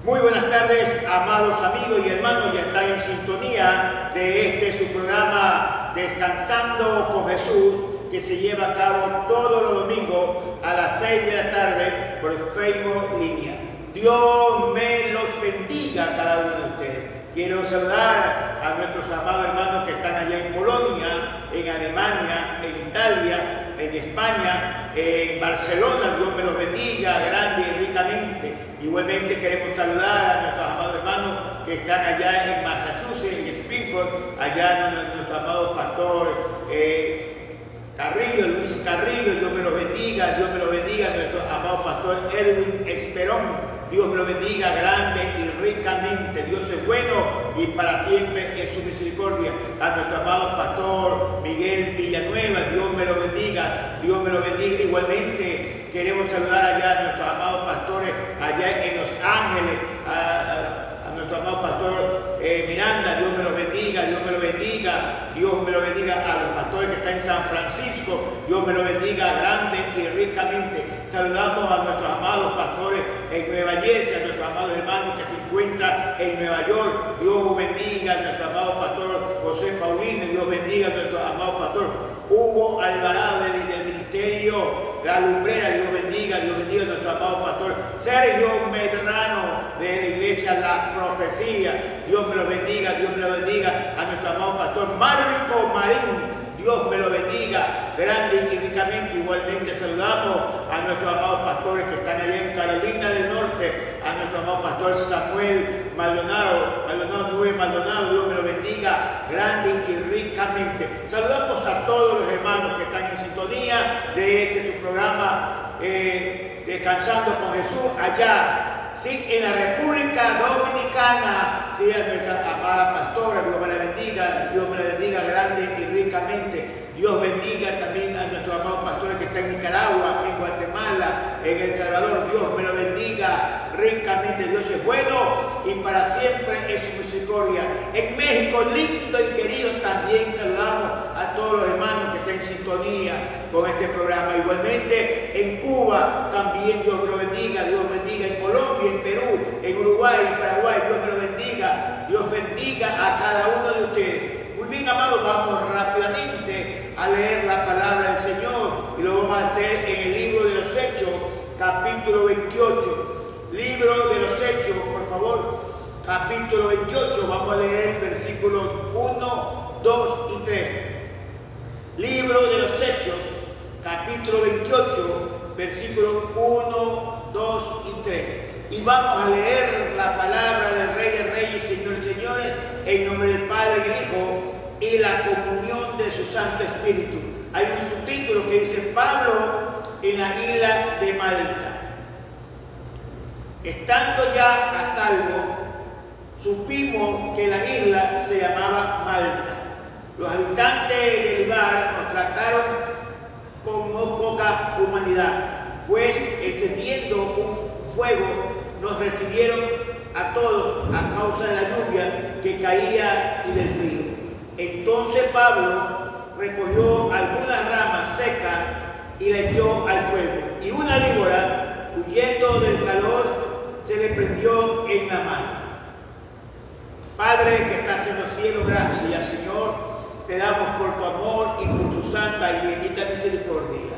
Muy buenas tardes, amados amigos y hermanos, ya están en sintonía de su programa Descansando con Jesús, que se lleva a cabo todos los domingos a las 6 de la tarde por Facebook Línea. Dios me los bendiga a cada uno de ustedes. Quiero saludar a nuestros amados hermanos que están allá en Polonia, en Alemania, en Italia, en España, en Barcelona. Dios me los bendiga grande y ricamente. Igualmente queremos saludar a nuestros amados hermanos que están allá en Massachusetts, en Springfield, allá nuestro amado pastor Carrillo, Luis Carrillo. Dios me los bendiga, Dios me los bendiga. Nuestro amado pastor Edwin Esperón. Dios me lo bendiga grande y ricamente. Dios es bueno y para siempre es su misericordia. A nuestro amado pastor Miguel Villanueva, Dios me lo bendiga, Dios me lo bendiga. Igualmente queremos saludar allá a nuestros amados pastores allá en Los Ángeles, a nuestro amado pastor Miranda. Dios me lo bendiga, Dios me lo bendiga, Dios me lo bendiga. A los pastores que están en San Francisco, Dios me lo bendiga grande y ricamente. Saludamos a nuestros amados pastores en Nueva Jersey, a nuestros amados hermanos que se encuentran en Nueva York. Dios bendiga a nuestro amado pastor José Paulino. Dios bendiga a nuestro amado pastor Hugo Alvarado del ministerio La Lumbrera. Dios bendiga a nuestro amado pastor Sergio Medrano de la iglesia La Profecía. Dios me lo bendiga, Dios me lo bendiga. A nuestro amado pastor Marco Marín. Dios me lo bendiga grande y ricamente. Igualmente saludamos a nuestros amados pastores que están allá en Carolina del Norte, a nuestro amado pastor Samuel Maldonado, Nube Maldonado. Dios me lo bendiga grande y ricamente. Saludamos a todos los hermanos que están en sintonía de su programa Descansando con Jesús allá, sí, en la República Dominicana. Sí, a nuestra amada pastora, Dios me la bendiga, Dios me la bendiga grande y ricamente. Dios bendiga también a nuestros amados pastores que están en Nicaragua, en Guatemala, en El Salvador. Dios me lo bendiga ricamente. Dios es bueno y para siempre es su misericordia. En México, lindo y querido, también saludamos a todos los hermanos que están en sintonía con este programa. Igualmente en Cuba, también Dios me lo bendiga, Dios bendiga. En Colombia, en Perú, en Uruguay, en Paraguay, Dios me lo bendiga. Dios bendiga a cada uno de ustedes. Muy bien, amados, vamos rápidamente a leer la palabra del Señor y lo vamos a hacer en el libro de los Hechos, capítulo 28. Libro de los Hechos, por favor, capítulo 28, vamos a leer versículos 1, 2 y 3. Libro de los Hechos, capítulo 28, versículos 1, 2 y 3. Y vamos a leer la palabra del Rey de Reyes, Señor de Señores, en nombre del Padre y del Hijo, y la comunión de su Santo Espíritu. Hay un subtítulo que dice: Pablo en la isla de Malta. Estando ya a salvo, supimos que la isla se llamaba Malta. Los habitantes del lugar nos trataron con no poca humanidad, pues encendiendo un fuego nos recibieron a todos a causa de la lluvia que caía y del frío. Entonces Pablo recogió algunas ramas secas y la echó al fuego, y una víbora, huyendo del calor, se le prendió en la mano. Padre que estás en los cielos, gracias, Señor, te damos por tu amor y por tu santa y bendita misericordia.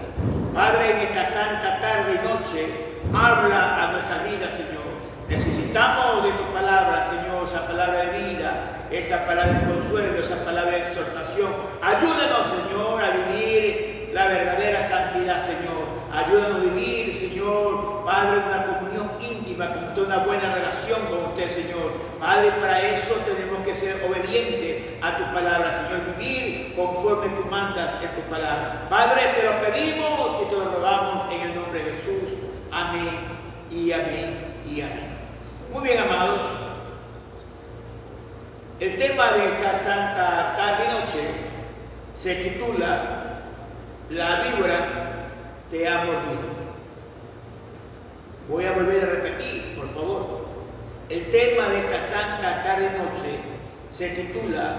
Padre, en esta santa tarde y noche, habla a nuestras vidas, Señor. Necesitamos de tu palabra, Señor, esa palabra de vida, esa palabra de consuelo, esa palabra de exhortación. Ayúdanos, Señor, a vivir la verdadera santidad, Señor. Ayúdanos a vivir, Señor, Padre, una comunión íntima con usted, una buena relación con usted, Señor. Padre, para eso tenemos que ser obedientes a tu palabra, Señor. Vivir conforme tú mandas en tu palabra. Padre, te lo pedimos y te lo rogamos en el nombre de Jesús. Amén y amén y amén. Muy bien, amados. El tema de esta santa tarde y noche se titula La víbora te ha mordido. Voy a volver a repetir, por favor. El tema de esta santa tarde y noche se titula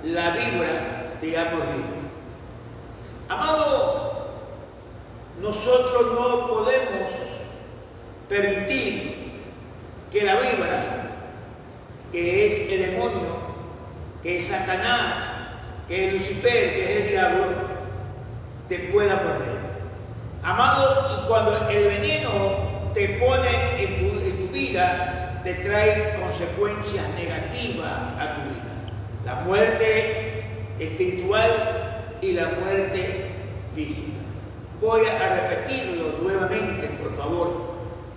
La víbora te ha mordido. Amado, nosotros no podemos permitir que la víbora, que es el demonio, que es Satanás, que es Lucifer, que es el diablo, te pueda morder. Amado, y cuando el veneno te pone en tu vida, te trae consecuencias negativas a tu vida. La muerte espiritual y la muerte física. Voy a repetirlo nuevamente, por favor.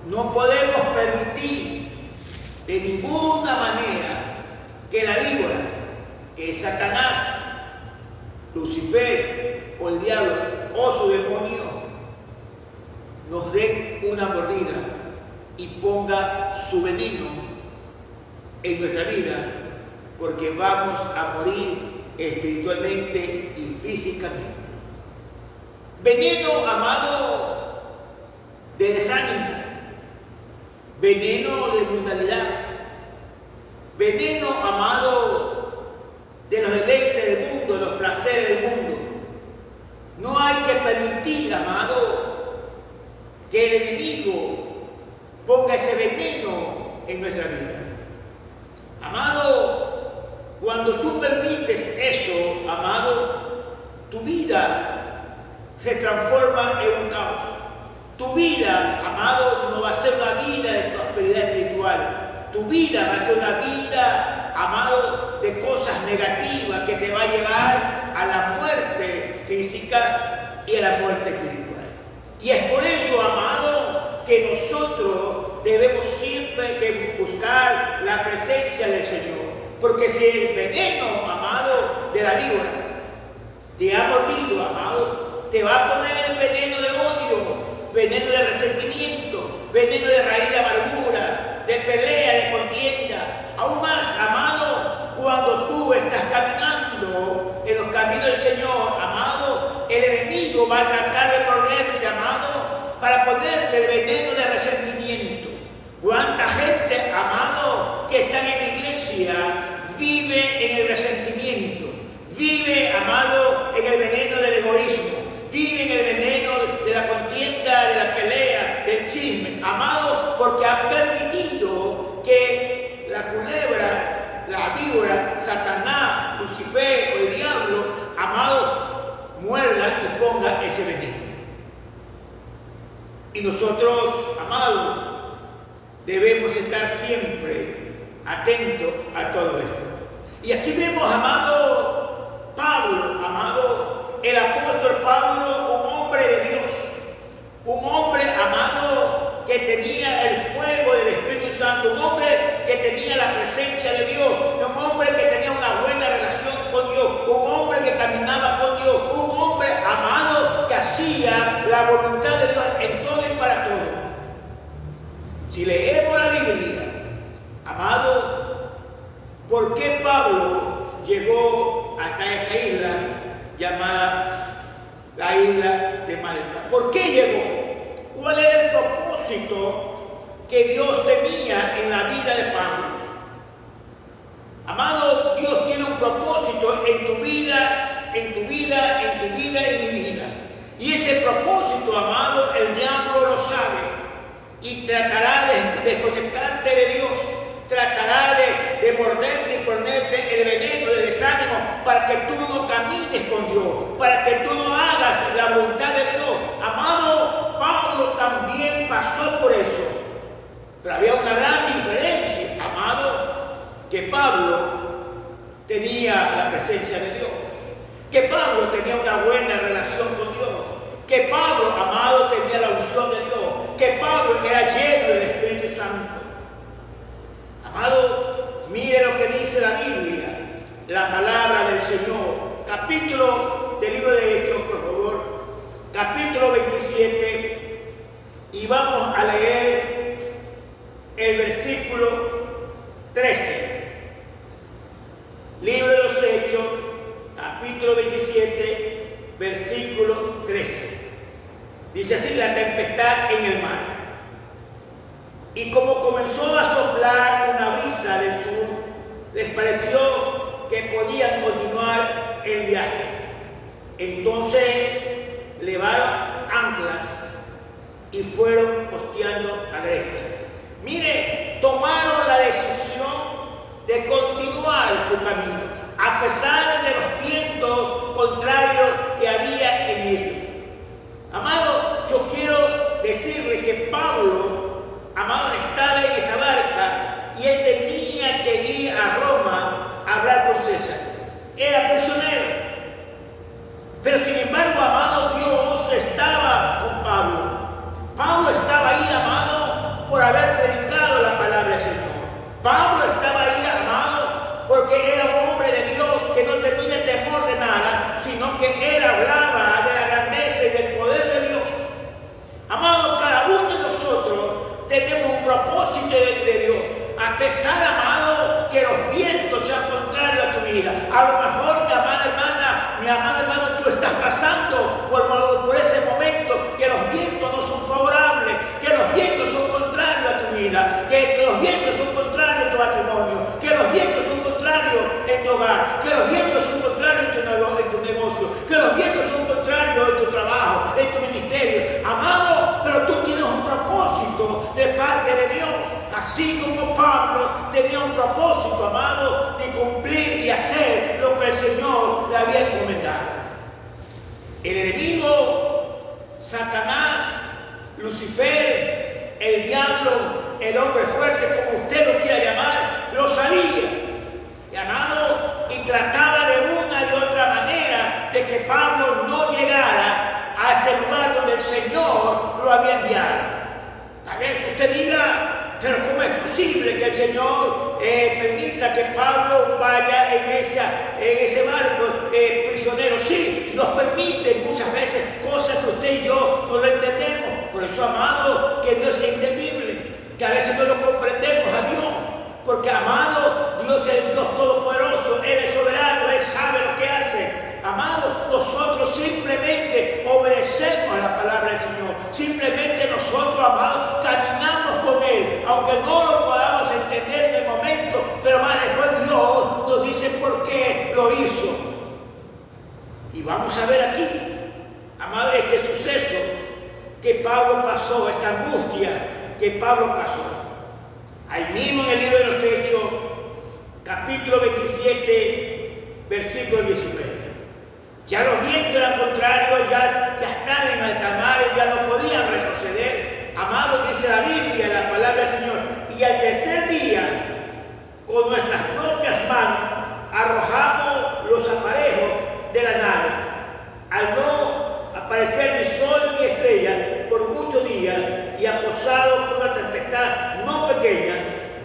No podemos permitir de ninguna manera que la víbora, que es Satanás, Lucifer o el diablo o su demonio, nos dé una mordida y ponga su veneno en nuestra vida, porque vamos a morir espiritualmente y físicamente. Veneno, amado, de desánimo, veneno de mundanidad, veneno, amado, de los deleites del mundo, de los placeres del mundo. No hay que permitir, amado, que el enemigo ponga ese veneno en nuestra vida. Amado, cuando tú permites eso, amado, tu vida se transforma en un caos. Tu vida, amado, no va a ser una vida de prosperidad espiritual. Tu vida va a ser una vida, amado, de cosas negativas que te va a llevar a la muerte física y a la muerte espiritual. Y es por eso, amado, que nosotros debemos siempre que buscar la presencia del Señor. Porque si el veneno, amado, de la víbora te ha mordido, amado, te va a poner el veneno de odio, veneno de resentimiento, veneno de raíz de amargura, de pelea, de contienda. Aún más, amado, cuando tú estás caminando en los caminos del Señor, amado, el enemigo va a tratar de morderte, amado, para ponerte el veneno de resentimiento. ¿Cuánta gente, amado, que está en la iglesia vive en el resentimiento? Vive, amado, en el veneno del egoísmo. Vive en el veneno de la contienda, de la pelea, del chisme. Amado, porque ha permitido que la culebra, la víbora, Satanás, Lucifer o el diablo, amado, muerda y ponga ese veneno. Y nosotros, amados, debemos estar siempre atentos a todo esto. Y aquí vemos, amado, Pablo, amado, el apóstol Pablo, un hombre de Dios, un hombre, amado, que tenía el fuego del Espíritu Santo, un hombre que tenía la presencia de Dios, un hombre que tenía una buena relación con Dios, un hombre que caminaba con Dios, un hombre, amado, que hacía la voluntad de Dios en todo y para todo. Si leemos la Biblia, amado, ¿por qué Pablo llegó hasta esa isla llamada la isla de Malta? ¿Por qué llegó? ¿Cuál era el propósito que Dios tenía en la vida de Pablo? Amado, Dios tiene un propósito en tu vida, en tu vida, en tu vida, en mi vida. Y ese propósito, amado, el diablo lo sabe. Y tratará de desconectarte de Dios, tratará de morderte y ponerte el veneno del desánimo para que tú no camines con Dios, para que tú no hagas la voluntad de Dios. Amado, Pablo también pasó por eso. Pero había una gran diferencia, amado, que Pablo tenía la presencia de Dios, que Pablo tenía una buena relación con Dios, que Pablo, amado, tenía la unción de Dios, que Pablo era lleno del Espíritu Santo. Amado, mire lo que dice la Biblia, la palabra del Señor. Capítulo del libro de Hechos, por favor, capítulo 27, y vamos a leer el versículo 13. Libro de los Hechos, capítulo 27, versículo 13. Dice así: la tempestad en el mar. Y como comenzó a soplar una brisa del sur, les pareció que podían continuar el viaje. Entonces levaron anclas y fueron costeando a Grecia. Mire, tomaron camino, a pesar de los vientos contrarios que había en ellos. Amado, yo quiero decirle que Pablo, amado, estaba en esa barca y él tenía que ir a Roma a hablar con César. Era prisionero. Pero sin embargo, amado, Dios estaba con Pablo. Pablo estaba ahí, amado, por haber predicado la palabra del Señor. Pablo estaba ahí, amado, porque era un hombre de Dios que no tenía temor de nada, sino que él hablaba de la grandeza y del poder de Dios. Amado, cada uno de nosotros tenemos un propósito de Dios. A pesar, amado, que los vientos sean contrarios a tu vida. A lo mejor, mi amada hermana, tú estás pasando por ese momento que los vientos no son favorables, que los vientos son contrarios a tu vida, que los vientos son contrarios a tu matrimonio, que los vientos son contrarios en tu hogar, que los vientos son contrarios en tu negocio, que los vientos son contrarios en tu trabajo, en tu ministerio. Amado, pero tú tienes un propósito de parte de Dios. Así como Pablo tenía un propósito, amado, de cumplir y hacer lo que el Señor le había encomendado. El enemigo, Satanás, Lucifer, el diablo, el hombre fuerte, como usted lo quiera llamar, lo sabía, amado, y trataba de una y otra manera de que Pablo no llegara a ese lugar donde el Señor lo había enviado. Tal vez usted diga, pero ¿cómo es posible que el Señor permita que Pablo vaya en ese barco prisionero? Sí, nos permite muchas veces cosas que usted y yo no lo entendemos. Por eso, amado, que Dios es entendible, que a veces no lo comprendemos a Dios. Porque, amado, Dios es el Dios todopoderoso, Él es soberano, Él sabe lo que hace. Amado, nosotros simplemente obedecemos a la palabra del Señor. Simplemente nosotros, amado, caminamos con Él, aunque no lo podamos entender en el momento, pero más después Dios nos dice por qué lo hizo. Y vamos a ver aquí, amado, este suceso que Pablo pasó, esta angustia que Pablo pasó. Ahí mismo en el libro de los Hechos, capítulo 27, versículo 19. Ya los vientos eran contrarios, ya estaban en alta mar, ya no podían retroceder. Amado, dice la Biblia, la palabra del Señor. Y al tercer día, con nuestras propias manos, arrojamos los aparejos de la nave. Al no aparecer ni sol ni estrella por muchos días y acosado por una tempestad no pequeña,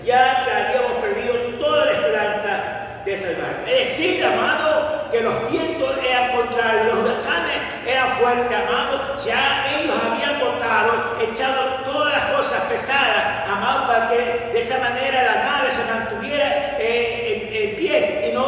ya que habíamos perdido toda la esperanza de salvar. Es decir, amado, que los vientos eran contrarios, los huracanes eran fuertes, amado. Ya ellos habían botado, echado todas las cosas pesadas, amado, para que de esa manera la nave se mantuviera en pie y no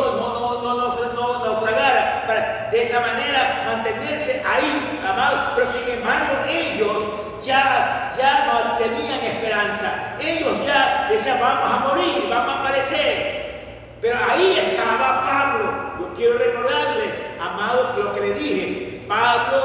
naufragara, para de esa manera mantenerse ahí, amado. Pero sin embargo, ellos ya no tenían esperanza. Ellos ya decían, vamos a morir, vamos a perecer. Pero ahí estaba Pablo. Yo quiero recordarle, amado, lo que le dije. Pablo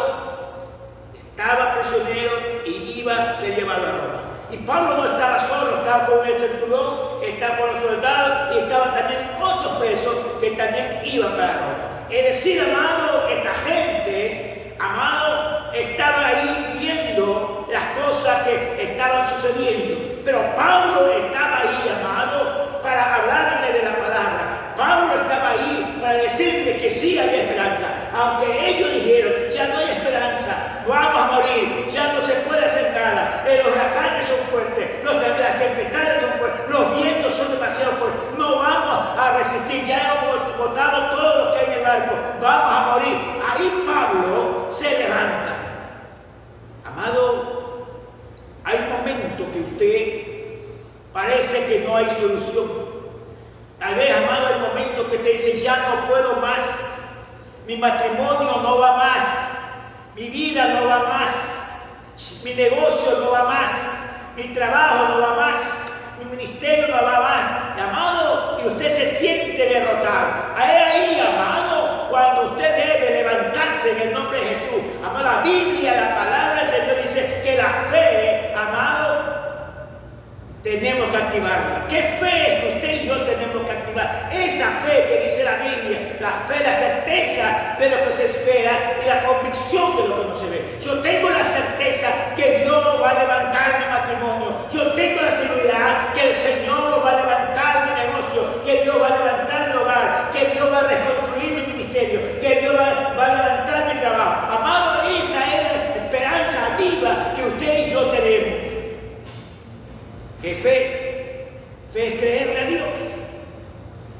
estaba prisionero y iba a ser llevado a Roma. Y Pablo no estaba solo, estaba con el centurión, estaba con los soldados y estaban también otros presos que también iban para Roma. Es decir, amado, esta gente, amado, estaba ahí viendo las cosas que estaban sucediendo. Pero Pablo estaba ahí, amado, para hablarle de la palabra. Pablo estaba ahí para decirle que sí había esperanza. Aunque ellos dijeron, ya no hay esperanza, vamos a morir, ya no se puede hacer nada. Los huracanes son fuertes, las tempestades son fuertes, los vientos son demasiado fuertes. No vamos a resistir, ya hemos botado todo lo que hay en el barco, vamos a morir. Ahí Pablo se levanta. Amado, hay momentos que usted parece que no hay solución. Tal vez, amado, hay momentos que te dicen, ya no puedo más, mi matrimonio no va más, mi vida no va más, mi negocio no va más, mi trabajo no va más, mi ministerio no va más, amado, y usted se siente derrotado. Ahí, amado, cuando usted debe levantarse en el nombre de Jesús. Amado, la Biblia, la palabra del Señor dice que la fe, amado, tenemos que activarla. ¿Qué fe es que usted y yo tenemos que activar? Es esa fe que dice la Biblia, la fe, la certeza de lo que se espera y la convicción de lo que no se ve. Yo tengo la certeza que Dios va a levantar mi matrimonio. Yo tengo la seguridad que el Señor va a levantar mi negocio, que Dios va a levantar mi hogar, que Dios va a reconstruir mi ministerio, que Dios va a levantar mi trabajo. Amado, esa es la esperanza viva que usted y yo tenemos. ¿Qué fe? Fe es creerle a Dios.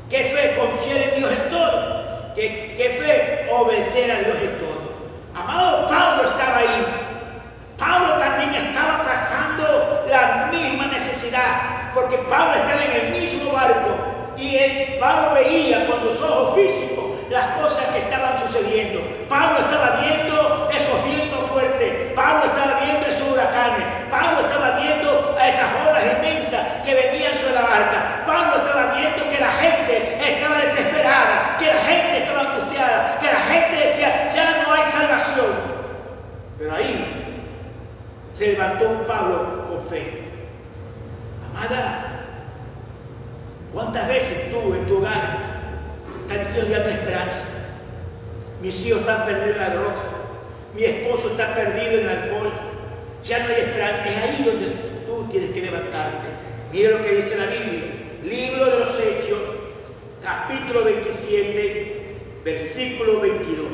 ¿Qué fe? Confiar en Dios en todo. ¿Qué fe? Obedecer a Dios en todo. Amado, Pablo estaba ahí. Pablo también estaba pasando la misma necesidad, porque Pablo estaba en el mismo barco y Pablo veía con sus ojos físicos las cosas que estaban sucediendo. Pablo estaba viendo esos vientos fuertes, Pablo estaba viendo esos huracanes, Pablo estaba viendo a esas olas inmensas que venían sobre la barca. Pablo estaba viendo que la gente estaba desesperada, que la gente estaba angustiada, que la gente decía, ya no hay salvación. Pero ahí se levantó un Pablo con fe. Amada, ¿cuántas veces tú en tu hogar estás diciendo ya no hay esperanza? Mis hijos están perdidos en la droga, mi esposo está perdido en el alcohol, ya no hay esperanza. Es ahí donde tú tienes que levantarte. Mira lo que dice la Biblia, libro de los Hechos, capítulo 27, versículo 22.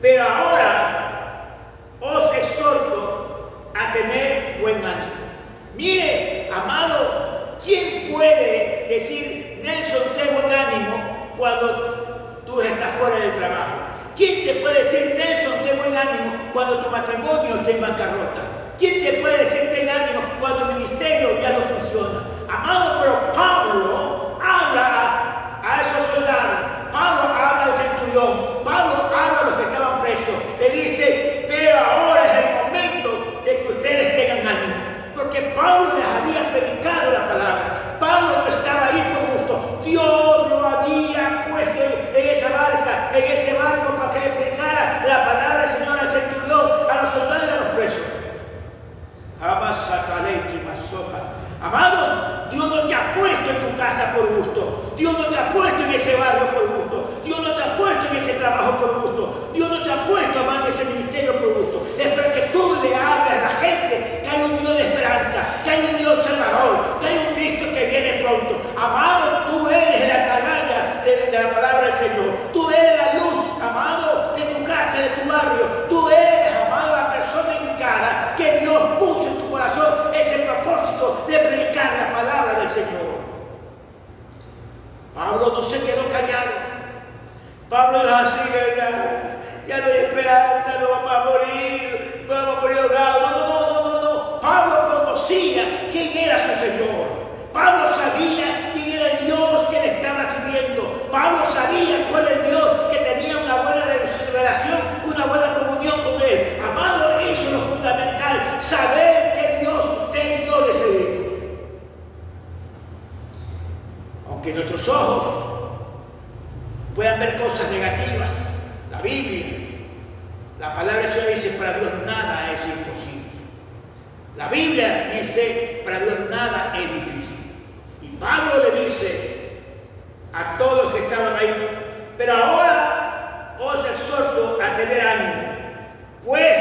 Pero ahora os exhorto a tener buen ánimo. Mire, amado, ¿quién puede decir, Nelson, ten buen ánimo cuando tú estás fuera del trabajo? ¿Quién te puede decir, Nelson, ten buen ánimo cuando tu matrimonio esté en bancarrota? ¿Quién te puede decir, ten ánimo cuando el ministerio ya no funciona? Amado, pero Pablo habla a esos soldados, Pablo habla al centurión, Pablo habla a los que estaban presos, le dice, pero ahora es el momento de que ustedes tengan ánimo, porque Pablo les había predicado la palabra. Pablo no estaba ahí por gusto, Dios lo había puesto en esa barca, en ese barco, para que le predicara la palabra del Señor al centurión, a los soldados y a los presos. Amado, Dios no te ha puesto en tu casa por gusto, Dios no te ha puesto en ese barrio por gusto, Dios no te ha puesto en ese trabajo por gusto, Dios no te ha puesto, amado, en ese ministerio por gusto. Es para que tú le hables a la gente que hay un Dios de esperanza, que hay un Dios salvador, que hay un Cristo que viene pronto. Amado, tú eres la atalaya de la palabra del Señor, tú eres la luz, amado, de tu casa, de tu barrio, tú eres, amado, la persona indicada que Dios puso en tu corazón ese propósito de predicar la palabra del Señor. Pablo no se quedó callado. Pablo dijo así, ¿verdad? Ya no hay esperanza, no vamos a morir ahogados. No. Pablo conocía quién era su Señor. Pablo sabía quién era el Dios que le estaba sirviendo. Pablo sabía cuál era el Dios que tenía una buena relación, una buena comunión con Él. Amado, eso es lo fundamental, saber que Dios, usted y yo le servimos. Aunque nuestros ojos puedan ver cosas negativas, la Biblia, la palabra del Señor dice, para Dios nada es imposible. La Biblia dice, para Dios nada es difícil. Y Pablo le dice a todos los que estaban ahí, pero ahora os exhorto a tener ánimo, pues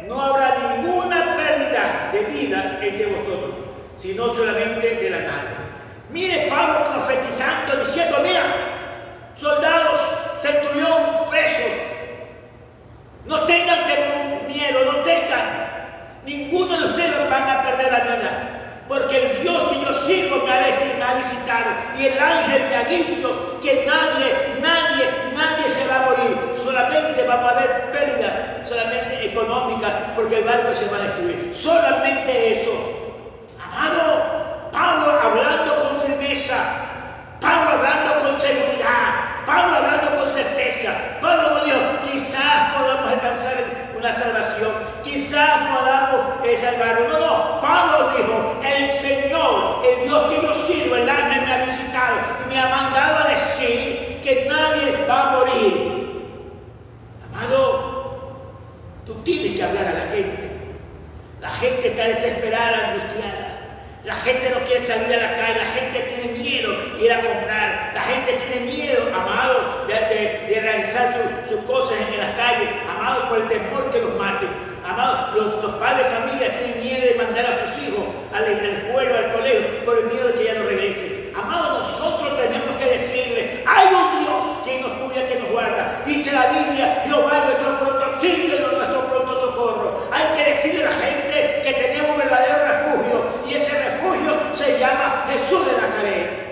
no habrá ninguna pérdida de vida entre vosotros, sino solamente de la nada. Mire Pablo profetizando, diciendo, mira, soldados, centurión, presos, no tengan miedo, no tengan. Ninguno de ustedes van a perder la vida, porque el Dios que yo sirvo me ha visitado y el ángel me ha dicho que nadie se va a morir. Solamente vamos a ver pérdida, solamente económica, porque el barco se va a destruir. Solamente eso. Amado, Pablo hablando con firmeza, Pablo hablando con seguridad, Pablo hablando con certeza. Pablo no dijo, quizás podamos alcanzar una salvación, quizás podamos salvarnos. No. Pablo dijo, el Señor, el Dios que yo sirvo, el ángel me ha visitado y me ha mandado a decir que nadie va a morir. Amado, tú tienes que hablar a la gente. La gente está desesperada, angustiada. La gente no quiere salir a la calle, la gente tiene miedo de ir a comprar, la gente tiene miedo, amado, de realizar sus cosas en las calles, amado, por el temor que los maten. Amado, los padres de familia tienen miedo de mandar a sus hijos a la escuela, al colegio, por el miedo de que ya no regresen. Amado, nosotros tenemos que decirle, hay un Dios que nos cuida, que nos guarda. Dice la Biblia, Jehová es nuestro pronto auxilio, nuestro pronto socorro. Hay que decirle a la gente que tenemos un verdadero refugio, y ese refugio se llama Jesús de Nazaret.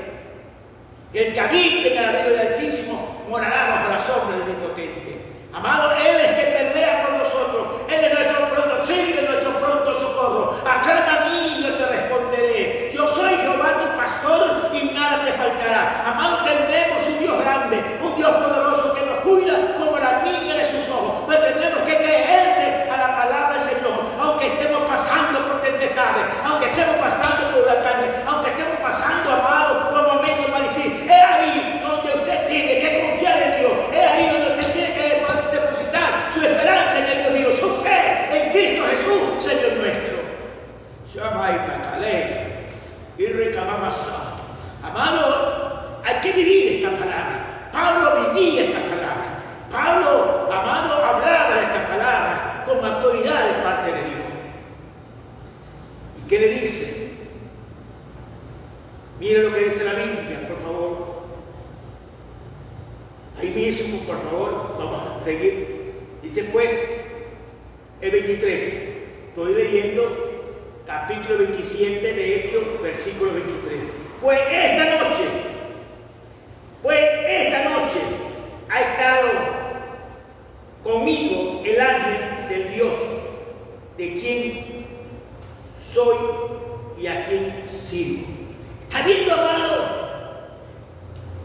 El que habita en el abrigo del Altísimo morará bajo la sombra del Omnipotente. Amado, Él es que pelea por nosotros. Él es nuestro pronto auxilio, nuestro pronto socorro. Aclama a mí y yo te responderé. Yo soy Jehová tu pastor y nada te faltará. Amado, tenemos un Dios grande, un Dios poderoso que nos cuida como la niña de sus ojos. Pero tenemos que creerle a la palabra del Señor, aunque estemos pasando por tempestades, aunque estemos pasando por huracanes, aunque estemos pasando, amado, por momentos más difíciles. Es ahí donde usted tiene que confiar en Dios. Es ahí donde usted tiene que depositar su esperanza en el Dios vivo, su fe en Cristo Jesús, Señor nuestro. Amado, hay que vivir esta palabra. Pablo vivía esta palabra. Pablo, amado, hablaba de esta palabra con autoridad de parte de Dios. ¿Y qué le dice? Mire lo que dice la Biblia, por favor. Ahí mismo, por favor, vamos a seguir. Dice pues, el 23. Estoy leyendo capítulo 27 de Hechos, versículo 23. Pues esta noche ha estado conmigo el ángel del Dios, de quien soy y a quien sirvo. ¿Está viendo, amado?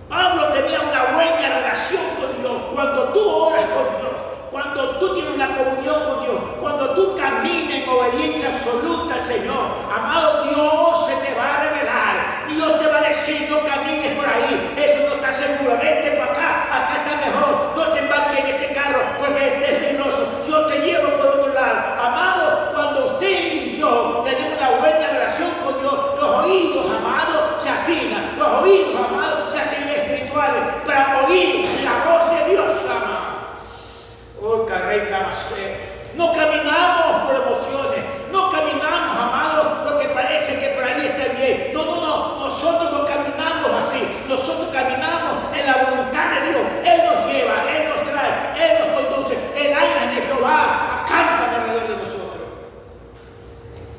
Pablo tenía una buena relación con Dios. Cuando tú oras con Dios, cuando tú tienes una comunión con Dios, cuando tú caminas en obediencia absoluta al Señor, amado, Dios se te va a revelar. Dios te va a decir, no camines por ahí, eso no está seguro, vente por acá está mejor, no te embarques en este carro porque este es peligroso, yo te llevo por otro lado. Amado, cuando usted y yo tenemos una buena relación con Dios, los oídos, amado, se afinan, los oídos, amado, se hacen espirituales para oír la voz de Dios, amado. No caminamos por emociones, no caminamos, amados, porque parece que por ahí está bien. No, nosotros no caminamos así, nosotros caminamos en la voluntad de Dios. Él nos lleva, Él nos trae, Él nos conduce. El ángel de Jehová acampa alrededor de nosotros.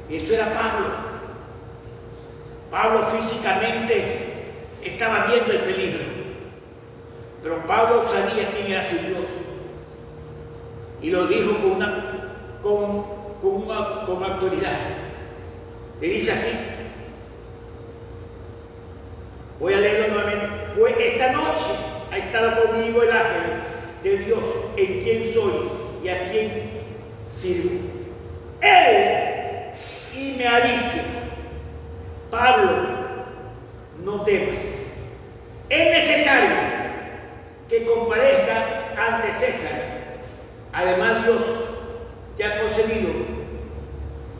Y esto era Pablo. Pablo físicamente estaba viendo el peligro, pero Pablo sabía quién era su Dios. Y lo dijo con autoridad. Le dice así. Voy a leerlo nuevamente. Pues esta noche ha estado conmigo el ángel de Dios, en quien soy y a quien sirvo. Él y me ha dicho, Pablo, no temas. Es necesario que comparezca ante César. Además, Dios te ha concedido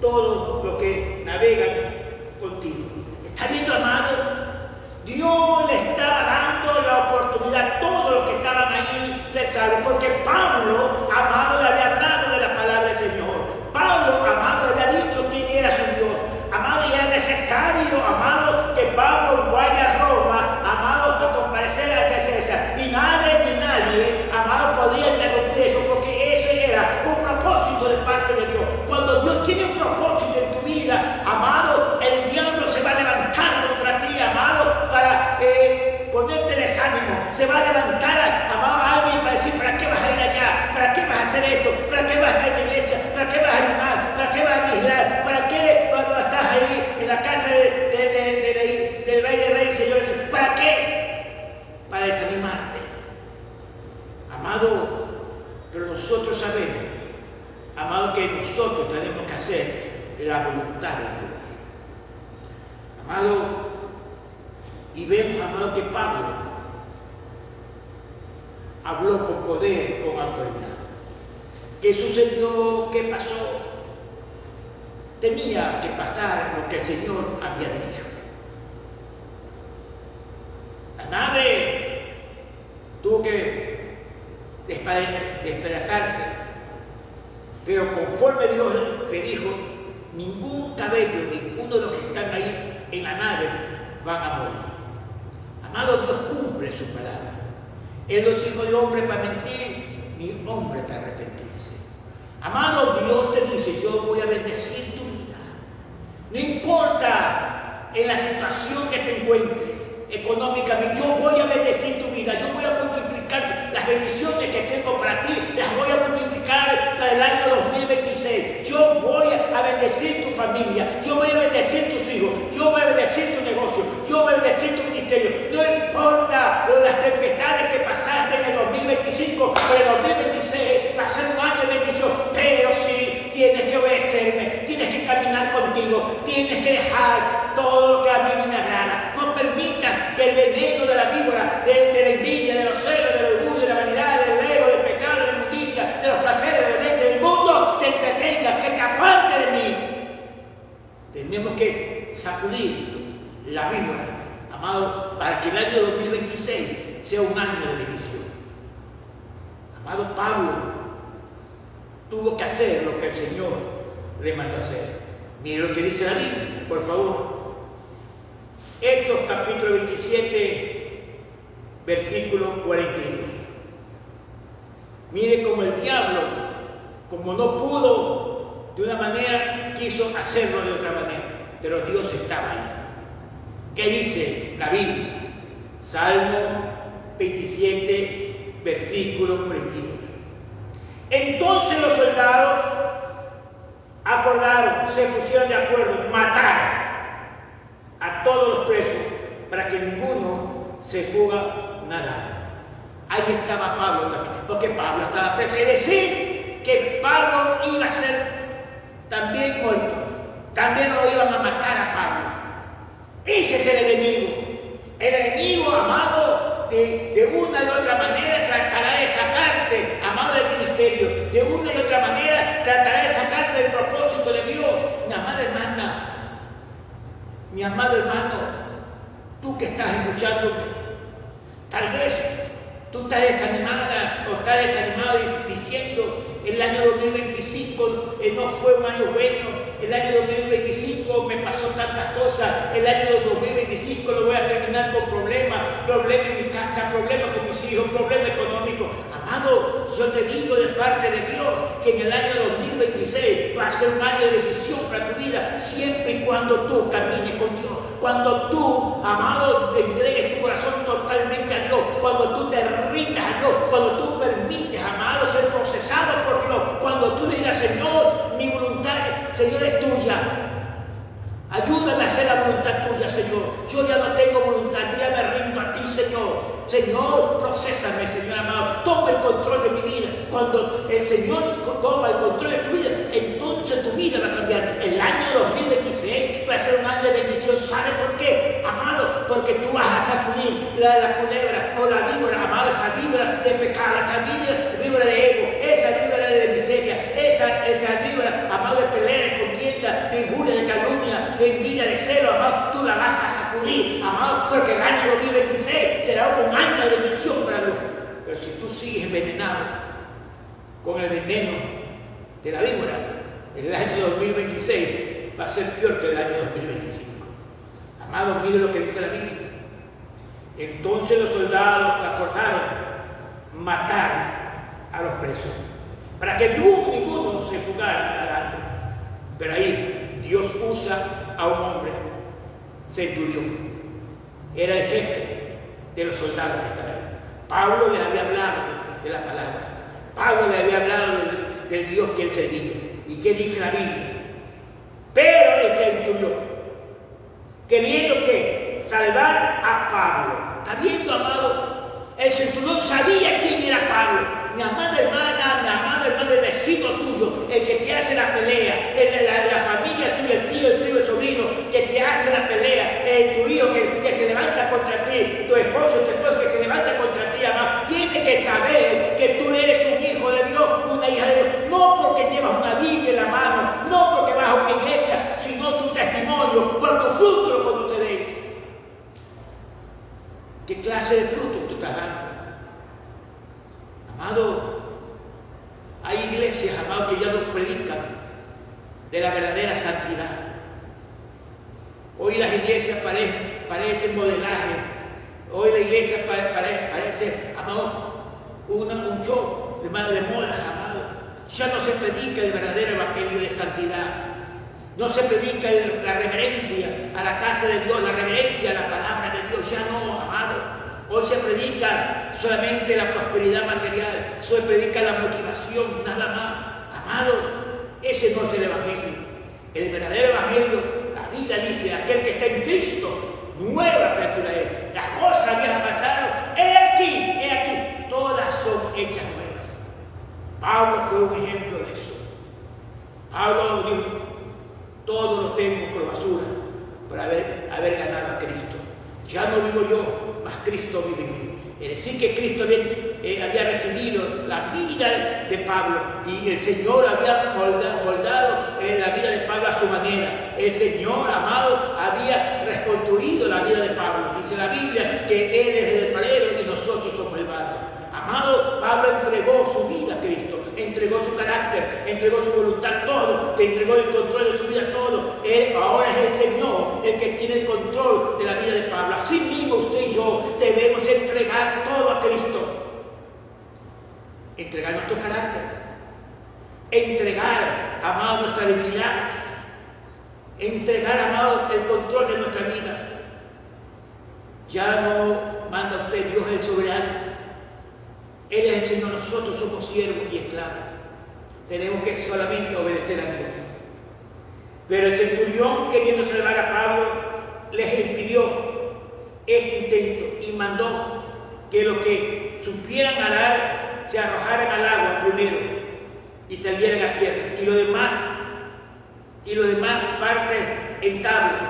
todos los que navegan contigo. ¿Está viendo, amado? Dios le estaba dando la oportunidad a todos los que estaban ahí ser salvos, porque Pablo, amado, le había hablado de la palabra del Señor. Pablo, amado, le había dicho quién era su Dios. Amado, y era necesario, amado, que Pablo vaya a Roma, amado, a comparecer ante César. Y nadie ni nadie, amado, podía interrumpir eso, porque ese era un propósito de parte de Dios. Cuando Dios tiene un propósito en tu vida, amado, el diablo se va a levantar contra ti, amado, para ponerte desánimo. Se va a levantar, amado, a alguien para decir, ¿para qué vas a ir allá? ¿Para qué vas a hacer esto? ¿Para qué vas a estar en la iglesia? ¿Para qué vas a animar? ¿Para qué vas a vigilar? ¿Para qué estás ahí en la casa del Rey de Reyes, Señor? ¿Para qué? Para desanimarte. Amado, pero nosotros sabemos, amado, que nosotros tenemos que hacer la voluntad de Dios. Amado, y vemos, amado, que Pablo habló con poder, con autoridad. ¿Qué sucedió? ¿Qué pasó? Tenía que pasar lo que el Señor había dicho. La nave despedazarse. Pero conforme Dios le dijo, ningún cabello, ninguno de los que están ahí en la nave van a morir. Amado, Dios cumple su palabra. Él no es hijo de hombre para mentir, ni hombre para arrepentirse. Amado, Dios te dice, yo voy a bendecir tu vida. No importa en la situación que te encuentres económicamente, yo voy a bendecir tu vida. Yo voy a multiplicar las bendiciones que tengo para ti, las voy a multiplicar para el año 2026. Yo voy a bendecir tu familia, yo voy a bendecir tus hijos, yo voy a bendecir tu negocio, yo voy a bendecir tu ministerio. No importa las tempestades que pasaste en el 2025, pero el 2026 va a ser un año de bendición. Pero sí, tienes que obedecerme, tienes que caminar contigo, tienes que dejar todo lo que a mí no me agrada. No permitas que el veneno de la víbora, de la envidia, de los celos, del orgullo, de la vanidad, del ego, del pecado, de la inmundicia, de los placeres, del deleite del mundo, te entretenga, que te aparte de mí. Tenemos que sacudir la víbora, amado, para que el año 2026 sea un año de bendición. Amado, Pablo tuvo que hacer lo que el Señor le mandó hacer. Mire lo que dice la Biblia, por favor. Hechos capítulo 27, versículo 42. Mire cómo el diablo, como no pudo de una manera, quiso hacerlo de otra manera, pero Dios estaba ahí. ¿Qué dice la Biblia? Salmo 27, versículo 42. Entonces los soldados acordaron, se pusieron de acuerdo, matar a todos los presos para que ninguno se fuga nadando. Ahí estaba Pablo también, porque Pablo estaba preso. Es decir, que Pablo iba a ser también muerto. También lo iban a matar a Pablo. Ese es el enemigo. El enemigo, amado, de una y otra manera tratará de sacarte, amado, del ministerio. De una y otra manera tratará de sacarte del propósito de Dios. Mi amada hermana, mi amado hermano, tú que estás escuchándome, tal vez tú estás desanimada o estás desanimado diciendo, el año 2025 no fue un año bueno, el año 2025 me pasó tantas cosas, el año 2025 lo voy a terminar con problemas en mi casa, problemas con mis hijos, problemas económicos. Amado, yo te digo de parte de Dios que en el año 2026 va a ser un año de bendición para tu vida, siempre y cuando tú camines con Dios, cuando tú, amado, entregues tu corazón totalmente a Dios, cuando tú te rindas a Dios, cuando tú permites, amado, ser procesado por Dios, cuando tú le digas, Señor, mi voluntad, Señor, es tuya. Ayúdame a hacer la voluntad tuya, Señor. Yo ya no tengo voluntad, ya me rindo a ti, Señor. Señor, procésame, Señor amado. Toma el control de mi vida. Cuando el Señor toma el control de tu vida, entonces tu vida va a cambiar. El año 2026 va a ser un año de bendición. ¿Sabe por qué, amado? Porque tú vas a sacudir la culebra o la víbora, amado, esa víbora de pecado, esa víbora de ego, esa víbora de miseria, esa víbora, amado, de pelea, de contienda, de injuria, de calumnia, de envidia, de celo, amado. Tú la vas a sacudir, amado, porque el año 2026 será un año de bendición para Dios. Pero si tú sigues envenenado con el veneno de la víbora, el año 2026 va a ser peor que el año 2025. Amado, mire lo que dice la Biblia. Entonces los soldados acordaron matar a los presos para que ninguno se fugara nadando. Pero ahí Dios usa a un hombre centurión. Era el jefe de los soldados que estaban ahí. Pablo les había hablado de la palabra. Pablo les había hablado del Dios que él servía. ¿Y qué dice la Biblia? Pero el centurión, queriendo que salvar a Pablo. ¿Está viendo, amado? El centurión sabía quién era Pablo. Mi amada hermana, el vecino tuyo, el que te hace la pelea, la familia tuya, el tío, el primo, el sobrino, que te hace la pelea, tu hijo que se levanta contra ti, tu esposo que se levanta contra ti, amado, tiene que saber que tú eres un hijo de Dios, una hija de Dios, no porque llevas una Biblia en la mano, no porque vas a una iglesia, sino tu testimonio, por tu fruto lo conoceréis. ¿Qué clase de fruto tú estás dando? Amado, Hay iglesias, amados, que ya no predican de la verdadera santidad. Hoy las iglesias parecen modelaje. Hoy la iglesia parece, amado, un show de modas, amado. Ya no se predica el verdadero evangelio de santidad. No se predica la reverencia a la casa de Dios, la reverencia a la palabra de Dios. Ya no, amado. Hoy se predica solamente la prosperidad material. Se predica la motivación, nada más. Amado, ese no es el evangelio. El verdadero evangelio, la Biblia dice, aquel que está en Cristo, nueva criatura es. Las cosas viejas pasaron, he aquí, todas son hechas nuevas. Pablo fue un ejemplo de eso. Pablo dijo, todo lo tengo por basura por haber ganado a Cristo. Ya no vivo yo, mas Cristo vive en mí. Es decir, que Cristo había recibido la vida de Pablo y el Señor había moldado la vida de Pablo a su manera. El Señor, amado, había reconstruido la vida de Pablo. Dice la Biblia que Él es el alfarero y nosotros somos el barro. Amado, Pablo entregó su vida a Cristo, entregó su carácter, entregó su voluntad, todo, te entregó el control de su vida, todo. Él ahora es el Señor el que tiene el control de la vida de Pablo. Así mismo usted y yo debemos entregar todo a Cristo. Entregar nuestro carácter, entregar, amado, nuestras debilidades, entregar, amado, el control de nuestra vida. Ya no manda usted, Dios es el soberano. Él es el Señor, nosotros somos siervos y esclavos. Tenemos que solamente obedecer a Dios. Pero el centurión, queriendo salvar a Pablo, les impidió este intento y mandó que los que supieran nadar se arrojaran al agua primero y salieran a tierra. Y lo demás parte en tabla,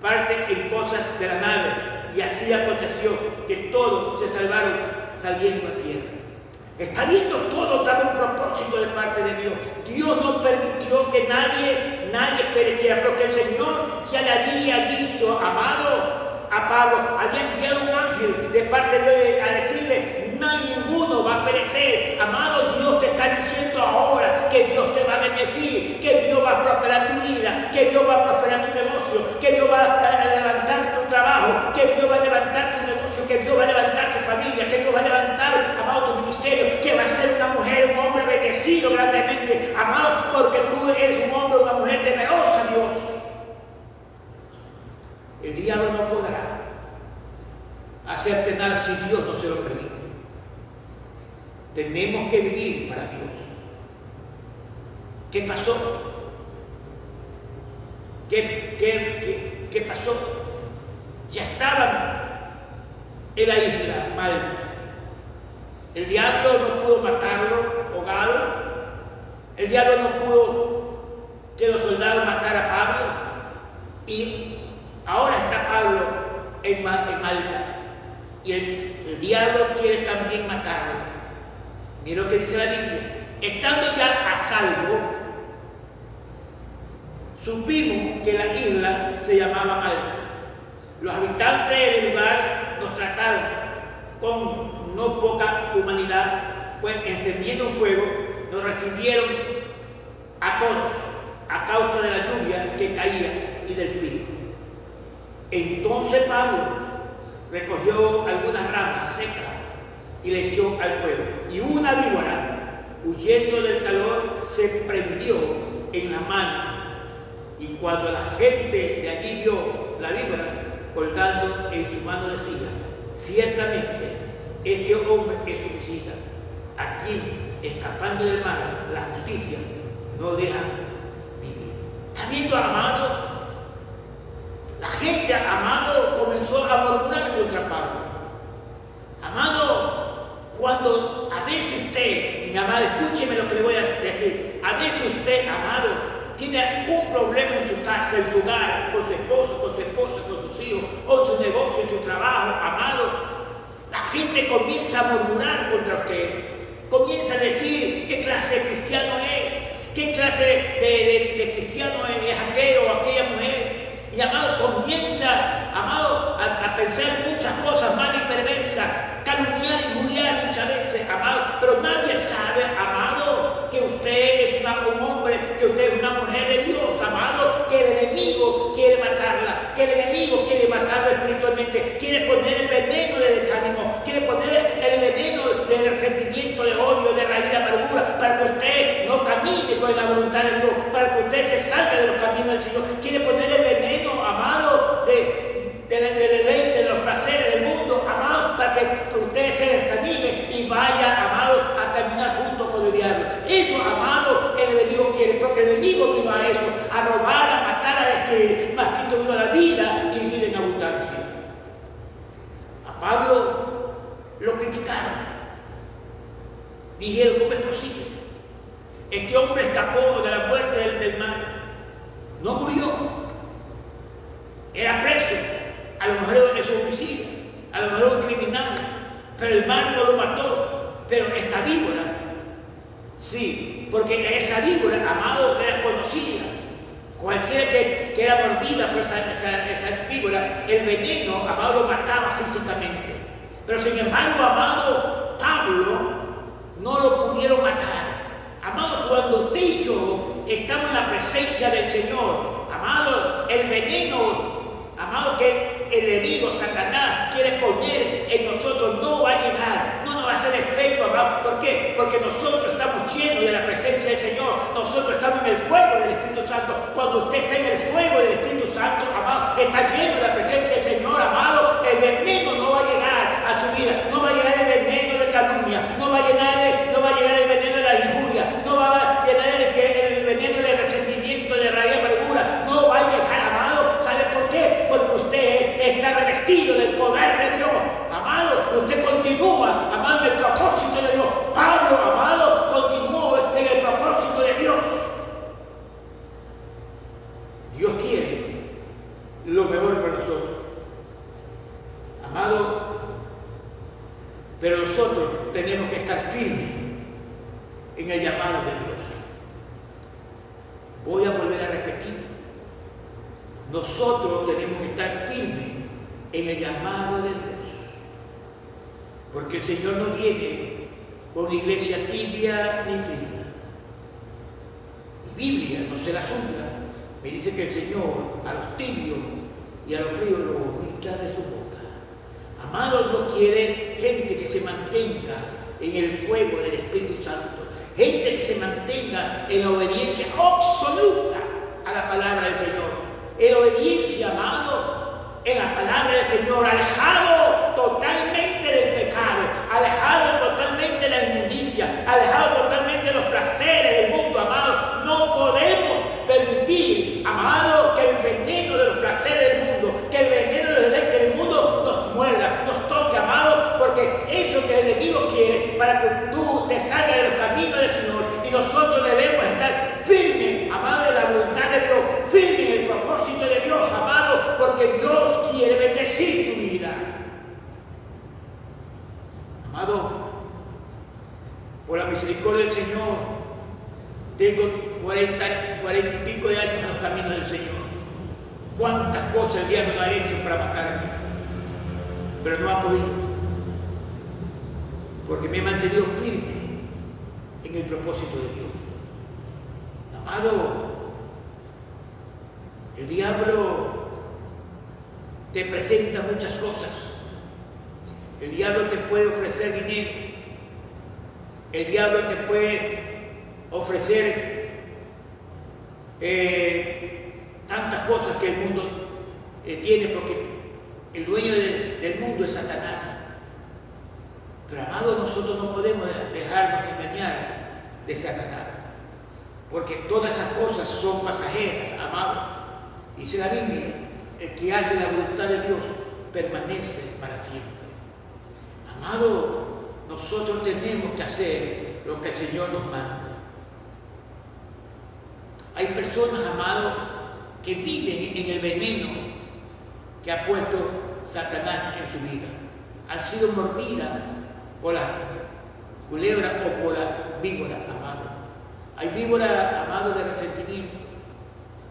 parte en cosas de la nave. Y así aconteció que todos se salvaron saliendo a tierra. Está viendo, todo estaba un propósito de parte de Dios. Dios no permitió que nadie pereciera, porque el Señor ya le había dicho, amado, a Pablo, había enviado un ángel de parte de Dios a decirle, no hay ninguno va a perecer. Amado, Dios te está diciendo ahora que Dios te va a bendecir, que Dios va a prosperar tu vida, que Dios va a prosperar tu negocio, que Dios va a levantar tu trabajo, que Dios va a levantar tu negocio, que Dios va a levantar tu familia, que Dios va a levantar, amado, tu ministerio, que va a ser una mujer, un hombre bendecido grandemente, amado, porque tú eres un hombre, una mujer temerosa a Dios. El diablo no podrá hacerte nada si Dios no se lo permite. Tenemos que vivir para Dios. ¿Qué pasó? ¿Qué pasó? Ya estaban en la isla Malta. El diablo no pudo matarlo ahogado. El diablo no pudo que los soldados mataran a Pablo. Y ahora está Pablo en Malta. Y el diablo quiere también matarlo. Mira lo que dice la Biblia. Estando ya a salvo, supimos que la isla se llamaba Malta. Los habitantes del lugar nos trataron con no poca humanidad, pues encendiendo un fuego, nos recibieron a todos a causa de la lluvia que caía y del frío. Entonces Pablo recogió algunas ramas secas y le echó al fuego. Y una víbora, huyendo del calor, se prendió en la mano. Y cuando la gente de allí vio la víbora colgando en su mano, decía, ciertamente este hombre es homicida, a quien, escapando del mal, la justicia no deja vivir. ¿Está viendo, amado? La gente, amado, comenzó a murmurar contra Pablo. Amado, cuando a veces usted, mi amado, escúcheme lo que le voy a decir, a veces usted, amado, tiene un problema en su casa, en su hogar, con su esposo, con su esposa, con sus hijos, o en su negocio, en su trabajo, amado, la gente comienza a murmurar contra usted, comienza a decir qué clase de cristiano es, qué clase de cristiano es aquel o aquella mujer. Y amado, comienza, amado, a pensar muchas cosas malas y perversas, calumniar y injuriar muchas veces, amado, pero nadie sabe, amado, enemigo quiere matarla, que el enemigo quiere matarlo espiritualmente, quiere poner el veneno de desánimo, quiere poner el veneno de resentimiento, de odio, de raíz de amargura, para que usted no camine con la voluntad de Dios, para que usted se salga de los caminos del Señor. Quiere poner el veneno, amado, del deleite, de los placeres del mundo, amado, para que usted se desanime y vaya, amado, a caminar junto con el diablo. Eso, amado, el enemigo quiere, porque el enemigo vino a eso, a robar, a matar, a destruir. Mas Cristo vino a la vida y vida en abundancia. A Pablo lo criticaron. Dijeron, ¿cómo es posible? Este hombre escapó de la muerte del mar. No murió. Era preso. A lo mejor es un homicida, a lo mejor un criminal, pero el mar no lo mató. Pero esta víbora, sí, porque esa víbora, amado, era conocida. Cualquiera que era mordida por esa víbora, el veneno, amado, lo mataba físicamente. Pero sin embargo, amado, Pablo no lo pudieron matar. Amado, cuando usted y yo estamos en la presencia del Señor, amado, el veneno, amado, que el enemigo, Satanás, quiere poner en nosotros no va a llegar, no nos va a hacer efecto, amado. ¿Por qué? Porque nosotros estamos llenos de la presencia del Señor, nosotros estamos en el fuego del Espíritu Santo. Cuando usted está en el fuego del Espíritu Santo, amado, está lleno de la presencia del Señor, amado, el veneno no va a llegar a su vida, no va a llegar el veneno de calumnia, no va a llegar el veneno de la injuria, no va a llegar el veneno de resentimiento, de raíz de amargura, no va a llegar, amado. ¿Sabe por qué? Porque usted está revestido del poder de Dios, amado. Usted continúa, amado, en el propósito de Dios. Pablo, amado, continuó en el propósito de Dios. Dios quiere lo mejor para nosotros, amado, pero nosotros tenemos que estar firmes en el llamado de Dios. Voy a volver a repetir. Nosotros tenemos que estar firmes en el llamado de Dios. Porque el Señor no viene con una iglesia tibia ni fría. Mi Biblia, no se la asombra, me dice que el Señor a los tibios y a los fríos los vomita de su boca. Amado, Dios quiere gente que se mantenga en el fuego del Espíritu Santo. Gente que se mantenga en la obediencia absoluta a la palabra del Señor. En obediencia, amado, en la palabra del Señor, alejado totalmente del pecado, alejado totalmente de la inmundicia, alejado totalmente de los placeres del mundo, amado. No podemos permitir, amado, que el veneno de los placeres del mundo, que el veneno de los deleites del mundo nos muerda, nos toque, amado, porque eso que el enemigo quiere para que tú te salgas de los caminos del Señor, y nosotros debemos estar firmes, amado, en la voluntad de Dios, firmes en el propósito de Dios, amado, porque Dios quiere bendecir tu vida. Amado, por la misericordia del Señor, tengo 40 y pico de años en los caminos del Señor. ¿Cuántas cosas el diablo ha hecho para matarme? Pero no ha podido, porque me he mantenido firme en el propósito de Dios. Amado, el diablo te presenta muchas cosas. El diablo te puede ofrecer dinero. El diablo te puede ofrecer tantas cosas que el mundo tiene, porque el dueño del mundo es Satanás. Pero, amado, nosotros no podemos dejarnos engañar de Satanás, porque todas esas cosas son pasajeras, amado. Dice la Biblia, el que hace la voluntad de Dios permanece para siempre. Amado, nosotros tenemos que hacer lo que el Señor nos manda. Hay personas, amado, que viven en el veneno que ha puesto Satanás en su vida. Han sido mordidas por la culebra o por la víbora, amado. Hay víbora, amado, de resentimiento.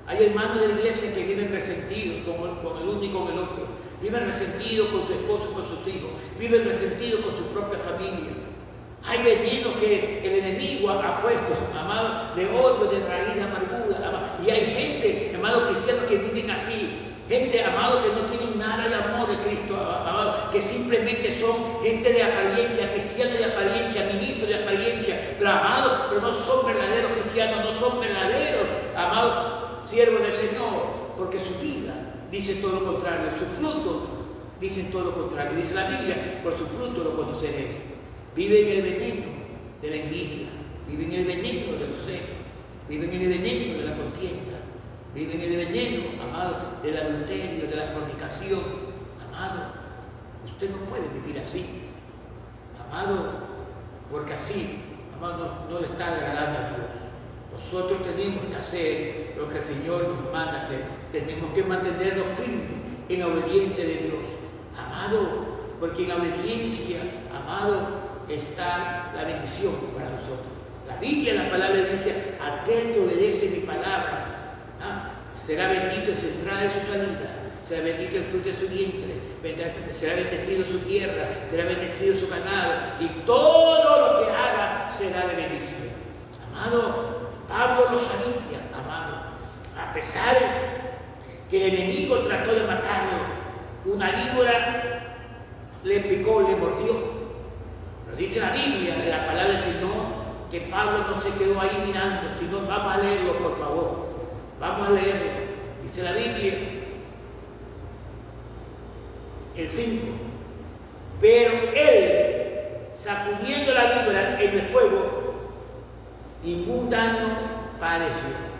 Hay hermanos de la iglesia que viven resentidos con el uno y con el otro. Viven resentidos con su esposo y con sus hijos. Viven resentidos con su propia familia. Hay veneno que el enemigo ha puesto, amado, de odio, de raíz, de amargura, amado. Y hay gente, amados cristianos que viven así. Gente, amado, que no tienen nada del amor de Cristo, amado, que simplemente son gente de apariencia, cristianos de apariencia, ministros de apariencia, pero amado, pero no son verdaderos cristianos, no son verdaderos, amados, siervos del Señor, porque su vida dice todo lo contrario, su fruto dice todo lo contrario. Dice la Biblia, por su fruto lo conoceréis. Viven el veneno de la envidia, viven el veneno de los celos, viven el veneno de la contienda, viven el veneno, amado, del adulterio, de la fornicación. Amado, usted no puede vivir así, amado, porque así, amado, no le está agradando a Dios. Nosotros tenemos que hacer lo que el Señor nos manda hacer. Tenemos que mantenernos firmes en la obediencia de Dios, amado, porque en la obediencia, amado, está la bendición para nosotros. La Biblia, la palabra dice, aquel que obedece mi palabra, será bendito en su entrada y su salida, será bendito el fruto de su vientre, será bendecido su tierra, será bendecido su ganado, y todo lo que haga será de bendición. Amado, Pablo lo sabía, amado, a pesar que el enemigo trató de matarlo, una víbora le picó, le mordió. Pero dice la Biblia, en la palabra del Señor, que Pablo no se quedó ahí mirando, sino vamos a leerlo, por favor. Vamos a leerlo. Dice la Biblia, el 5. Pero él, sacudiendo la víbora en el fuego, ningún daño padeció.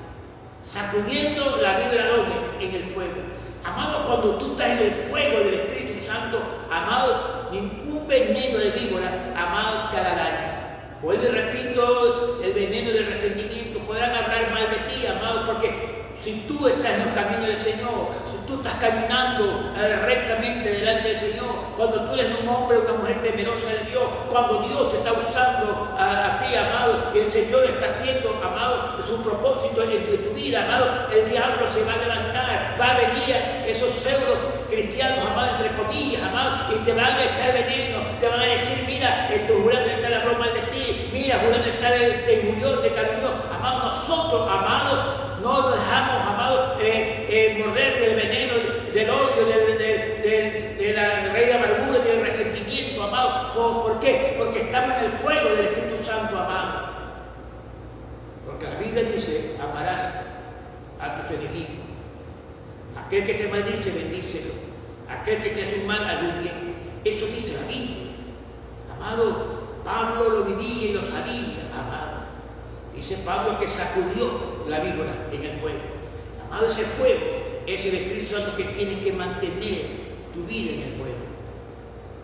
Sacudiendo la víbora doble en el fuego. Amado, cuando tú estás en el fuego del Espíritu Santo, amado, ningún veneno de víbora, amado, te hará daño. Vuelvo y repito, el veneno del resentimiento, podrán hablar mal de ti, amado, porque si tú estás en los caminos del Señor, si tú estás caminando rectamente delante del Señor, cuando tú eres un hombre o una mujer temerosa de Dios, cuando Dios te está usando a ti, amado, y el Señor está haciendo, amado, su propósito en tu vida, amado, el diablo se va a levantar, va a venir esos pseudos cristianos, amado, entre comillas, amado, y te van a echar veneno, te van a decir, mira, tu jurando está la broma de ti, mira, jurando está te injurió, te calumnió. Amado, nosotros, amado, no nos dejamos, amado, morder del veneno, del odio, de la rey de amargura y del resentimiento, amado. ¿Por qué? Porque estamos en el fuego del Espíritu Santo, amado. Porque la Biblia dice, amarás a tus enemigos. Aquel que te maldice, bendícelo. Aquel que te hace un mal, hazle un bien. Eso dice la Biblia. Amado, Pablo lo vivía y lo sabía, amado. Dice Pablo que sacudió la víbora en el fuego. Amado, ese fuego es el Espíritu Santo que tiene que mantener tu vida en el fuego.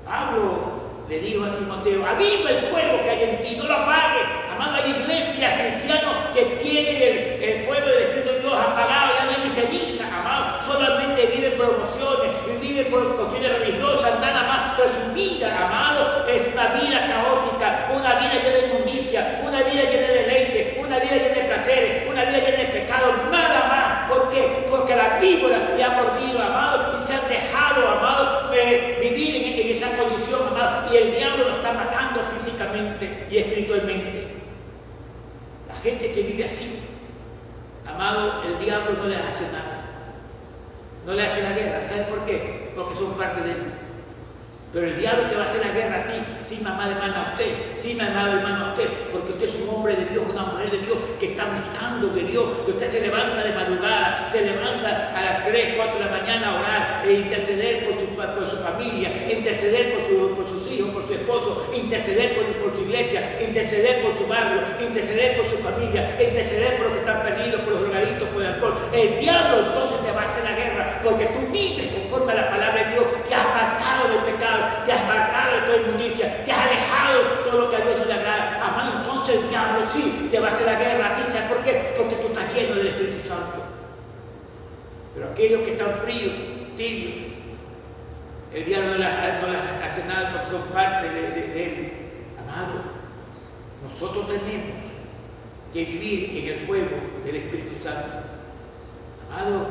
Pablo le dijo a Timoteo, aviva el fuego que hay en ti, no lo apagues. Amado, hay iglesias cristianos que tienen el fuego del Espíritu de Dios apagado, ya no hay ni ceniza, amado. Solamente viven por emociones, viven por cuestiones religiosas, nada más. Pero su vida, amado, es una vida caótica, una vida llena de inmundicia, una vida llena de deleite, una vida llena de placeres, una vida llena de pecado, nada más. ¿Por qué? Porque la víbora le ha mordido, amado, y se han dejado, amado, vivir en esa condición, amado, y el diablo lo está matando físicamente y espiritualmente. La gente que vive así, amado, el diablo no les hace nada. No le hace la guerra. ¿Saben por qué? Porque son parte de él. Pero el diablo te va a hacer la guerra a ti. Sí, mamá hermana a usted. Sí, mamá hermano a usted. Porque usted es un hombre de Dios, una mujer de Dios que está buscando de Dios. Que usted se levanta de madrugada, se levanta a las 3, 4 de la mañana a orar e interceder por su familia, interceder por sus hijos, por su esposo, interceder por su iglesia, interceder por su barrio, interceder por su familia, interceder por los que están perdidos, por los drogadictos, por el alcohol. El diablo entonces te va a hacer la guerra porque tú vives conforme a la palabra de Dios, que has apartado del pecado, te has apartado de toda inmundicia, te has alejado de todo lo que a Dios no le agrada. Amado, entonces el diablo sí te va a hacer la guerra a ti. ¿Sabes por qué? Porque tú estás lleno del Espíritu Santo. Pero aquellos que están fríos, tibios, el diablo no les hace nada porque son parte de él. Amado, nosotros tenemos que vivir en el fuego del Espíritu Santo. Amado,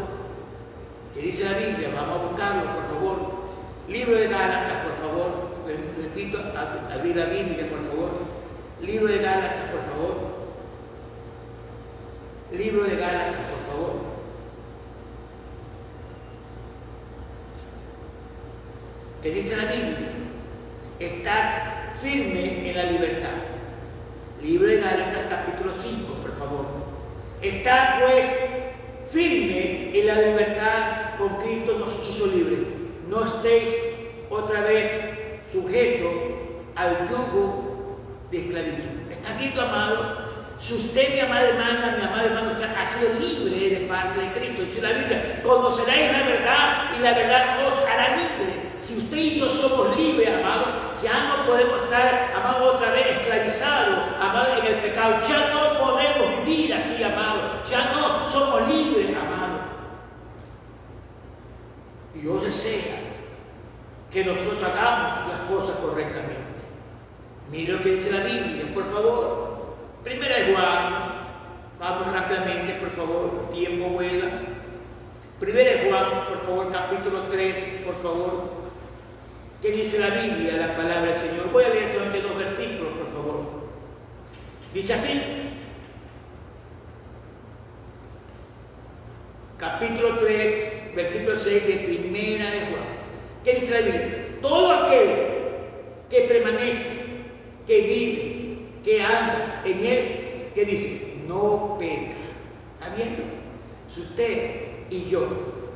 que dice la Biblia, vamos a buscarlo, por favor. Libro de Gálatas, por favor. Le invito a abrir la Biblia, por favor. Libro de Gálatas, por favor. Libro de Gálatas, por favor. ¿Qué dice la Biblia? Estar firme en la libertad. Libro de Gálatas capítulo 5, por favor. Estar pues firme en la libertad con Cristo nos hizo libres. No estéis otra vez sujetos al yugo de esclavitud. ¿Está viendo, amado? Si usted, mi amada hermana, mi amado hermano, ha sido libre de parte de Cristo, dice la Biblia, conoceréis la verdad y la verdad os hará libre. Si usted y yo somos libres, amado, ya no podemos estar, amado, otra vez esclavizados, amado, en el pecado. Ya no podemos vivir así, amado. Ya no somos libres, amado. Dios desea que nosotros hagamos las cosas correctamente. Mire lo que dice la Biblia, por favor. Primera de Juan, vamos rápidamente, por favor, el tiempo vuela. Primera de Juan, por favor, capítulo 3, por favor. ¿Qué dice la Biblia, la palabra del Señor? Voy a leer solamente 2 versículos, por favor. Dice así, capítulo 3, versículo 6 de Primera de Juan. ¿Qué dice la Biblia? Todo aquel que permanece, que vive, que anda en él, que dice, no peca. ¿Está viendo? Si usted y yo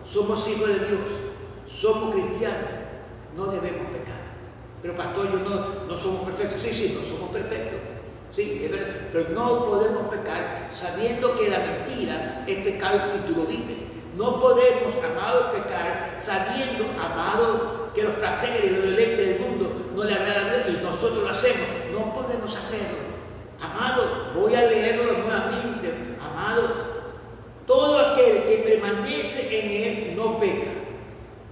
somos hijos de Dios, somos cristianos, no debemos pecar. Pero pastor, yo no somos perfectos. Sí, no somos perfectos. Sí, es verdad. Pero no podemos pecar sabiendo que la mentira es pecado y tú lo vives. No podemos, amado, pecar sabiendo, amado, que los placeres y los deleites del mundo no le agradan a Dios y nosotros lo hacemos. No podemos hacerlo. Amado, voy a leerlo nuevamente. Amado, todo aquel que permanece en él no peca.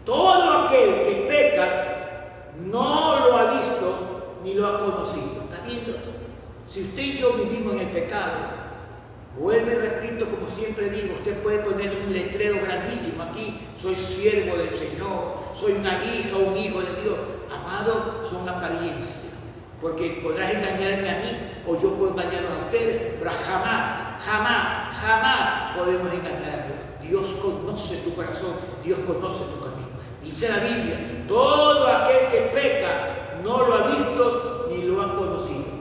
Todo aquel que peca no lo ha visto ni lo ha conocido. ¿Está viendo? Si usted y yo vivimos en el pecado, vuelvo y repito, como siempre digo, usted puede poner un letrero grandísimo aquí: soy siervo del Señor, soy una hija o un hijo de Dios. Amado, son apariencias, porque podrás engañarme a mí o yo puedo engañarlos a ustedes, pero jamás podemos engañar a Dios. Dios conoce tu corazón, Dios conoce tu camino. Dice la Biblia, todo aquel que peca no lo ha visto ni lo ha conocido.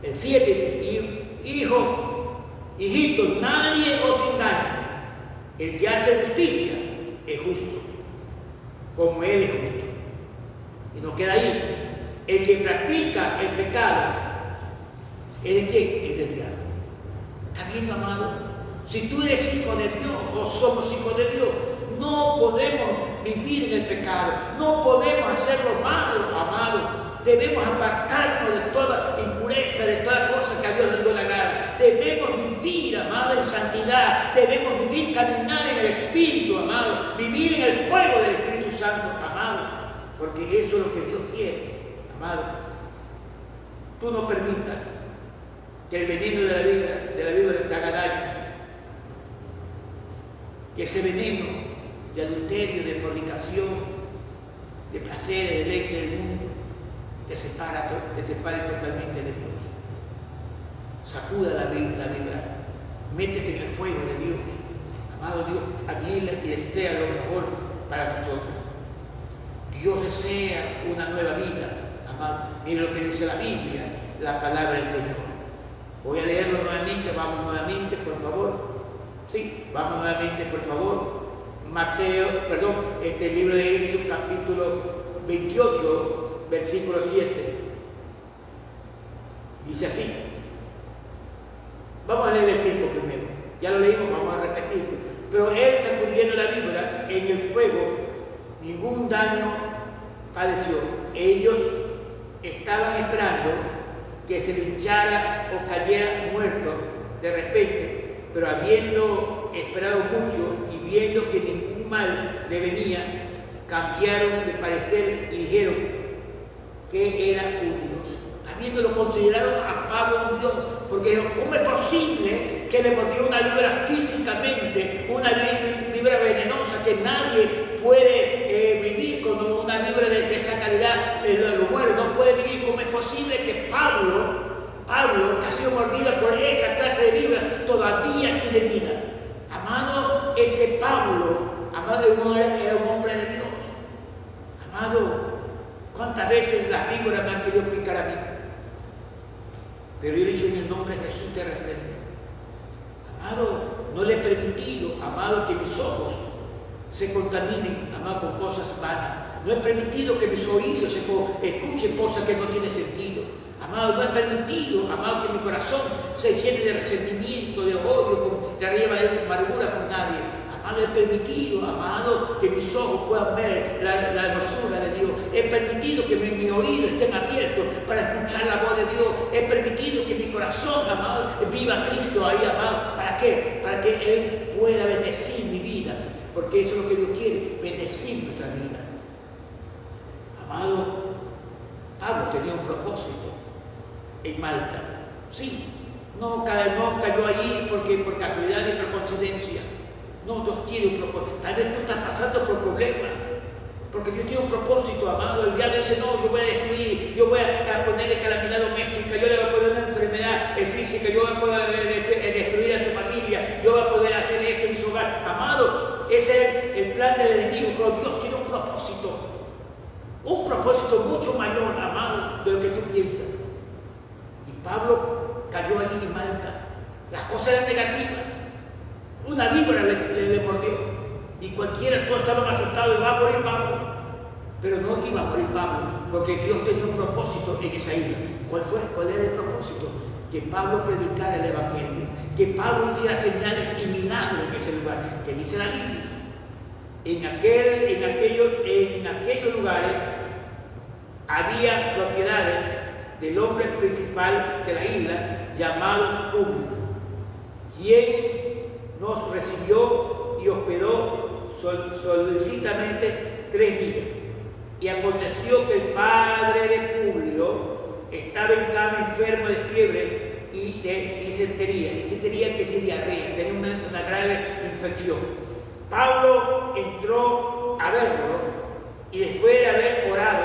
El 7 dice, hijito, nadie os engaña. El que hace justicia es justo, como Él es justo. Y no queda ahí. El que practica el pecado, ¿es de quién? Es del diablo. ¿Está viendo, amado? Si tú eres hijo de Dios o somos hijos de Dios, no podemos vivir en el pecado, no podemos hacer lo malo, amado. Debemos apartarnos de toda impureza, de toda cosa que a Dios no le agrada. Debemos vivir, amado, en santidad. Debemos vivir, caminar en el Espíritu, amado. Vivir en el fuego del Espíritu Santo, amado. Porque eso es lo que Dios quiere, amado. Tú no permitas que el veneno de la víbora te haga daño. Que ese veneno de adulterio, de fornicación, de placer, de deleite del mundo, te separe totalmente de Dios. Sacuda la víbora, métete en el fuego de Dios. Amado, Dios anhela y desea lo mejor para nosotros. Dios desea una nueva vida, amado. Mire lo que dice la Biblia, la palabra del Señor. Voy a leerlo nuevamente, vamos nuevamente, por favor. Sí, vamos nuevamente, por favor. El libro de Hechos, capítulo 28, versículo 7. Dice así. Vamos a leer el 5 primero. Ya lo leímos, vamos a repetirlo. Pero él, sacudiendo la víbora en el fuego, ningún daño padeció. Ellos estaban esperando que se linchara o cayera muerto de repente, pero habiendo esperado mucho y viendo que ningún mal le venía, cambiaron de parecer y dijeron que era un Dios. También lo consideraron a Pablo un Dios, porque ¿cómo es posible que le mordió una víbora físicamente, una víbora venenosa que nadie puede vivir con una víbora de esa calidad? Lo muere, no puede vivir. ¿Cómo es posible que Pablo, que ha sido mordido por esa clase de víbora, todavía tiene vida? Amado, Pablo, amado, era un hombre de Dios. Amado, Amado, ¿cuántas veces las víboras me han querido picar a mí? Pero yo le he dicho, en el nombre de Jesús te reprendo. Amado, no le he permitido, amado, que mis ojos se contaminen, amado, con cosas vanas. No he permitido que mis oídos escuchen cosas que no tienen sentido. Amado, no he permitido, amado, que mi corazón se llene de resentimiento, de odio, de amargura con nadie. Amado, he permitido, amado, que mis ojos puedan ver la hermosura de Dios. He permitido que mis oídos estén abiertos para escuchar la voz de Dios. He permitido que mi corazón, amado, viva Cristo ahí, amado. ¿Para qué? Para que Él pueda bendecir mi vida. Porque eso es lo que Dios quiere, bendecir nuestra vida. Amado, Pablo tenía un propósito en Malta. Sí, no cayó ahí por casualidad ni por coincidencia. No, Dios tiene un propósito. Tal vez tú estás pasando por problemas, porque Dios tiene un propósito, amado. El diablo dice, no, yo voy a destruir, yo voy a ponerle calamidad doméstica, yo le voy a poner una enfermedad física, yo voy a poder destruir a su familia, yo voy a poder hacer esto en su hogar. Amado, ese es el plan del enemigo, pero Dios tiene un propósito mucho mayor, amado, de lo que tú piensas. Y Pablo cayó ahí en Malta. Las cosas eran negativas. Una víbora le mordió. Y cualquiera, todos estaban asustados, y va a morir Pablo. Pero no iba a morir Pablo, porque Dios tenía un propósito en esa isla. ¿Cuál era el propósito? Que Pablo predicara el Evangelio, que Pablo hiciera señales y milagros en ese lugar, que dice la Biblia. En aquellos lugares había propiedades del hombre principal de la isla, llamado Publio, quien nos recibió y hospedó solicitamente 3 días. Y aconteció que el padre de Publio estaba en cama enfermo de fiebre y de disentería. Disentería que es diarrea, tenía una grave infección. Pablo entró a verlo y después de haber orado,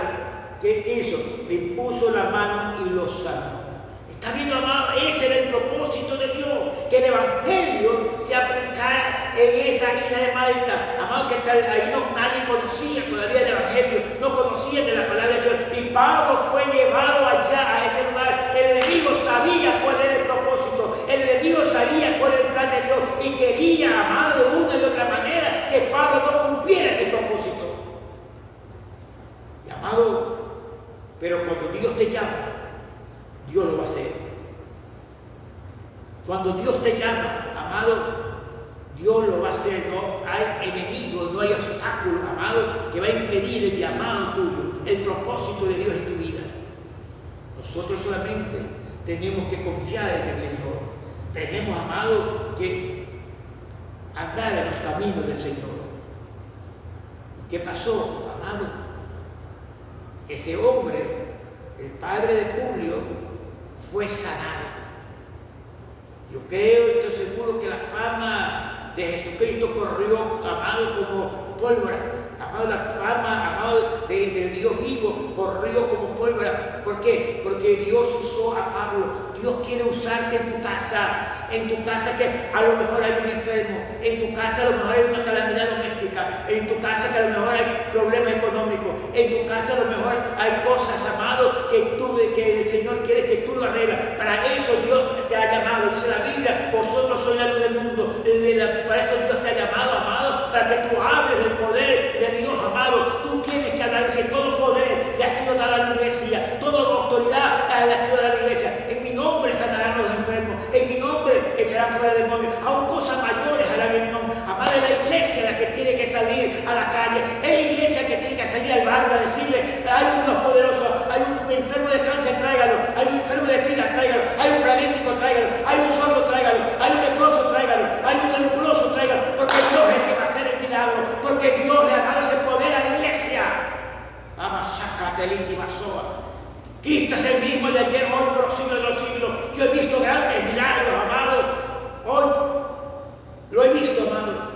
¿qué hizo? Le impuso la mano y lo sanó. ¿Está viendo, amado? Ese era el propósito de Dios, que el Evangelio se aplicara en esa isla de Malta. Amado, que ahí nadie conocía todavía el Evangelio, no conocían de la palabra de Dios. Y Pablo fue llevado allá, a ese lugar. El enemigo sabía cuál era el propósito, el enemigo sabía cuál era el plan de Dios y quería, amado, de una y otra manera, que Pablo no cumpliera ese propósito. Y amado, pero cuando Dios te llama, Dios lo va a hacer. Cuando Dios te llama, amado, Dios lo va a hacer. No hay enemigo, no hay obstáculo, amado, que va a impedir el llamado tuyo, el propósito de Dios en tu vida. Nosotros solamente tenemos que confiar en el Señor. Tenemos, amado, que andar en los caminos del Señor. ¿Qué pasó, amado? Ese hombre, el padre de Publio, fue sanado. Yo creo y estoy seguro que la fama de Jesucristo corrió, amado, como pólvora. Amado, la fama, amado, de Dios vivo corrió como pólvora. ¿Por qué? Porque Dios usó a Pablo. Dios quiere usarte en tu casa que a lo mejor hay un enfermo, en tu casa a lo mejor hay una calamidad doméstica, en tu casa que a lo mejor hay problemas económicos, en tu casa a lo mejor hay cosas, amado, que el Señor quiere que tú lo arregles. Para eso Dios te ha llamado, dice la Biblia, vosotros sois la luz del mundo. Para eso Dios te ha llamado, amado, para que tú hables del poder de Dios, amado. Tú tienes que hablar, dice, todo poder le ha sido dado a la iglesia, toda autoridad le ha sido dada a la iglesia. En mi nombre sanarán los enfermos, en mi nombre echarán fuera demonios, aún cosas mayores harán en mi nombre. Amada, es la iglesia la que tiene que salir a la calle, es la iglesia que tiene que salir al barrio a decirle, hay un Dios poderoso, hay un enfermo de cáncer, tráigalo, hay un enfermo de sida, tráigalo, hay un paralítico, tráigalo, hay un sordo, tráigalo, hay un leproso, tráigalo, hay un tuberculoso, tráigalo, porque Dios es el que va a hacer el milagro, porque Dios le ha dado ese poder a la iglesia. Cristo es el mismo de ayer, hoy, por los siglos de los siglos. Yo he visto grandes milagros, amado. Hoy lo he visto, amado.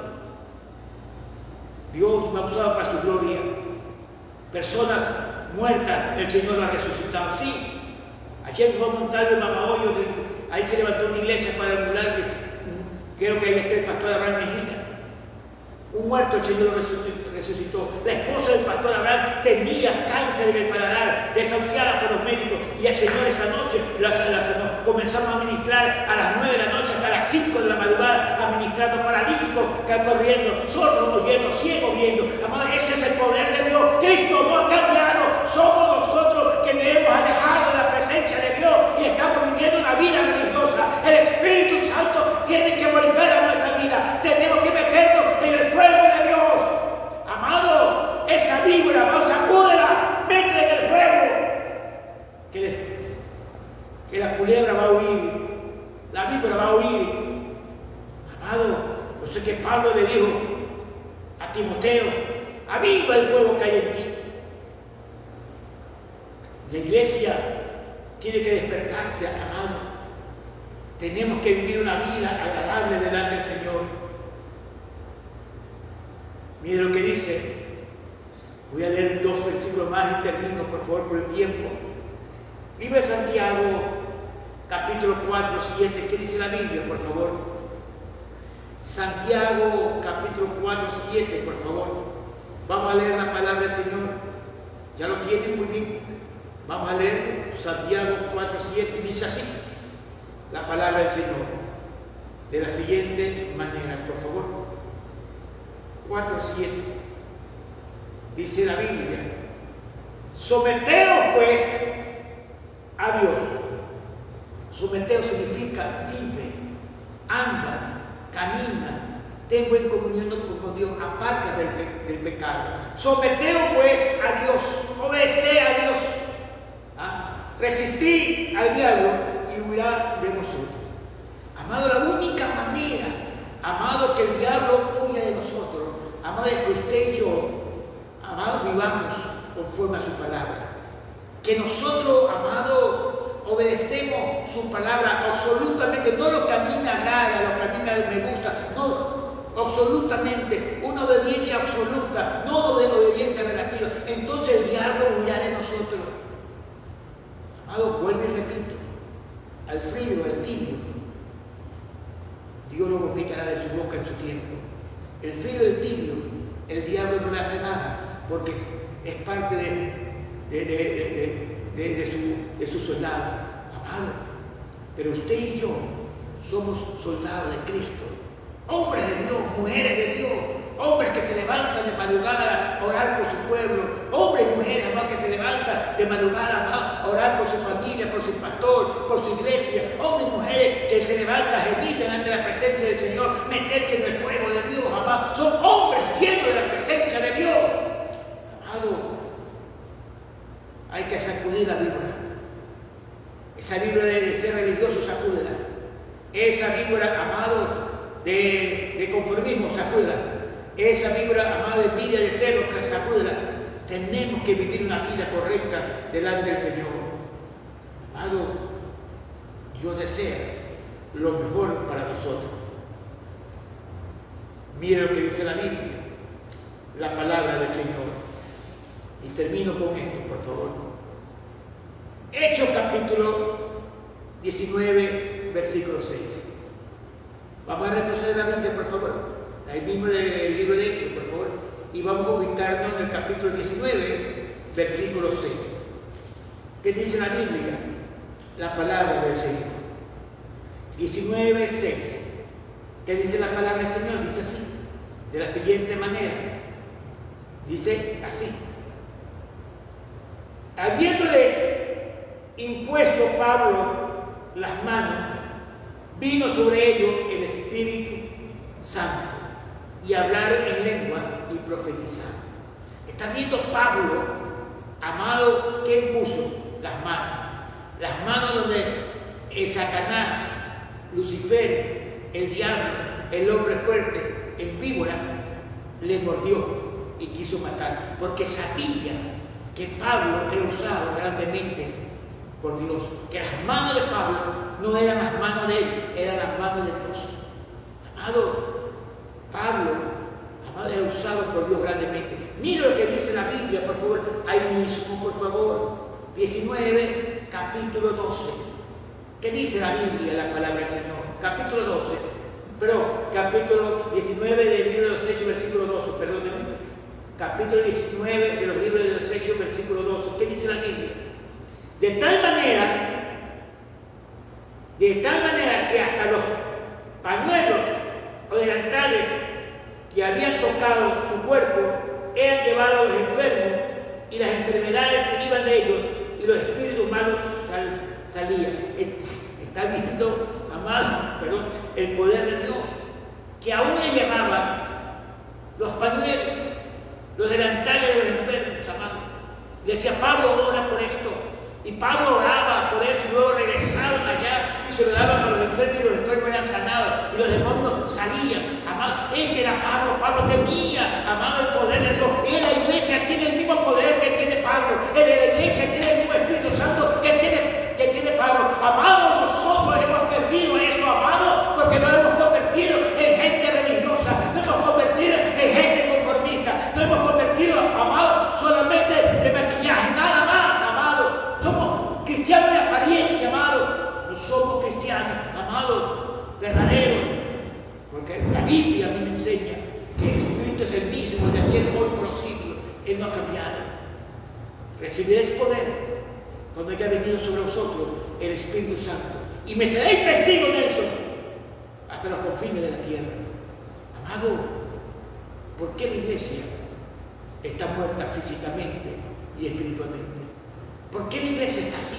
Dios me ha usado para su gloria. Personas muertas, el Señor las ha resucitado. Sí, ayer fue a montar el Mamahoyo, ahí se levantó una iglesia para emular, que creo que ahí está el pastor Abraham Mejía. Un muerto el Señor lo resucitó. resucitó. La esposa del pastor Abraham tenía cáncer en el paladar, desahuciada por los médicos, y el Señor esa noche la sanó. Comenzamos a ministrar a las 9 de la noche hasta las 5 de la madrugada, administrando paralíticos, corriendo, sordos oyendo, ciegos viendo. Amado, ese es el poder de Dios. Cristo no ha cambiado. Somos nosotros que nos hemos alejado de la presencia de Dios y estamos viviendo una vida religiosa. El Espíritu Santo tiene que volver a nuestra vida. Tenemos que meternos en el fuego de Dios. Amado, esa víbora, amado, sacúdela, métela en el fuego. Que la culebra va a huir, la víbora va a huir. Amado, yo sé que Pablo le dijo a Timoteo: aviva el fuego que hay en ti. La iglesia tiene que despertarse, amado. Tenemos que vivir una vida agradable delante del Señor. Mire lo que dice. Voy a leer 2 versículos más y termino, por favor, por el tiempo. Libro de Santiago, capítulo 4, 7. ¿Qué dice la Biblia, por favor? Santiago, capítulo 4, 7, por favor. Vamos a leer la palabra del Señor. ¿Ya lo tienen? Muy bien. Vamos a leer Santiago 4, 7. Dice así la palabra del Señor, de la siguiente manera, por favor. 4, 7. Dice la Biblia: someteos pues a Dios. Someteos significa vive, anda, camina, ten buena comunión con Dios, aparte del pecado. Someteos pues a Dios, obedeced a Dios. Resistid al diablo y huirá de vosotros. Amado, la única manera, amado, que el diablo huya de nosotros, amado, es que usted y yo, amado, vivamos conforme a su palabra. Que nosotros, amado, obedecemos su palabra absolutamente, no lo que a mí me agrada, lo que a mí me gusta, no, absolutamente, una obediencia absoluta, no obediencia relativa. Entonces el diablo huirá de nosotros. Amado, vuelvo y repito, al frío, al tibio, Dios lo vomitará de su boca en su tiempo. El frío y el tibio, el diablo no le hace nada, porque es parte de su soldado. Amado, pero usted y yo somos soldados de Cristo, hombres de Dios, mujeres de Dios, hombres que se levantan de madrugada a orar por su pueblo, hombres y mujeres, amado, que se levantan de madrugada, amado, a orar por su familia, por su pastor, por su iglesia, hombres y mujeres que se levantan, gemitan ante la presencia del Señor, meterse en el fuego de Dios, amado. Son hombres llenos de la presencia de Dios. Amado, hay que sacudir la víbora. Esa víbora de ser religioso, sacúdela. Esa víbora, amado, de conformismo, sacúdela. Esa víbora, amado, de envidia, de celos, sacúdela. Tenemos que vivir una vida correcta delante del Señor. Amado, Dios desea lo mejor para nosotros. Mire lo que dice la Biblia, la palabra del Señor. Y termino con esto, por favor. Hechos capítulo 19, versículo 6. Vamos a retroceder la Biblia, por favor. Ahí mismo el libro de Hechos, por favor. Y vamos a ubicarnos en el capítulo 19, versículo 6. ¿Qué dice la Biblia? La palabra del Señor. 19, 6. ¿Qué dice la palabra del Señor? Dice así, de la siguiente manera. Dice así: habiéndoles impuesto Pablo las manos, vino sobre ellos el Espíritu Santo y hablaron en lengua y profetizaron. Está viendo Pablo, amado, que puso las manos donde Satanás, Lucifer, el diablo, el hombre fuerte, el víbora, le mordió y quiso matar, porque sabía que Pablo era usado grandemente por Dios, que las manos de Pablo no eran las manos de él, eran las manos de Dios. Amado, Pablo, amado, era usado por Dios grandemente. Mira lo que dice la Biblia, por favor, ahí mismo, por favor, 19, capítulo 12. ¿Qué dice la Biblia, la palabra del Señor? Capítulo 12, pero capítulo 19 del libro de los Hechos, versículo 12, perdónenme. capítulo 19 de los libros de los Hechos, versículo 12. ¿Qué dice la Biblia? De tal manera que hasta los pañuelos o delantales que habían tocado su cuerpo eran llevados a los enfermos y las enfermedades se iban de ellos y los espíritus malos salían. Está viendo, amado, el poder de Dios, que aún le llevaban los pañuelos, los delantales de los enfermos, amado. Le decía, Pablo, ora por esto. Y Pablo oraba por eso, y luego regresaban allá y se lo daban a los enfermos y los enfermos eran sanados y los demonios salían, amado. Ese era Pablo. Pablo tenía, amado, el poder de Dios. Y en la iglesia tiene el mismo poder que tiene Pablo. En la iglesia tiene el mismo Espíritu Santo que tiene Pablo. Amado, nosotros hemos perdido eso, amado, porque nos hemos convertido en gente religiosa, nos hemos convertido en gente conformista, nos hemos convertido, amado, solamente de maquillaje, nada más, amado. Somos cristianos de apariencia, amado. No somos cristianos, amado, verdaderos. Porque la Biblia a mí me enseña que Jesucristo es el mismo de ayer, hoy, por los siglos. Él no ha cambiado. Recibiréis poder cuando haya venido sobre vosotros el Espíritu Santo. Y me seréis testigos de eso hasta los confines de la tierra. Amado, ¿por qué la iglesia está muerta físicamente y espiritualmente? ¿Por qué la iglesia está así?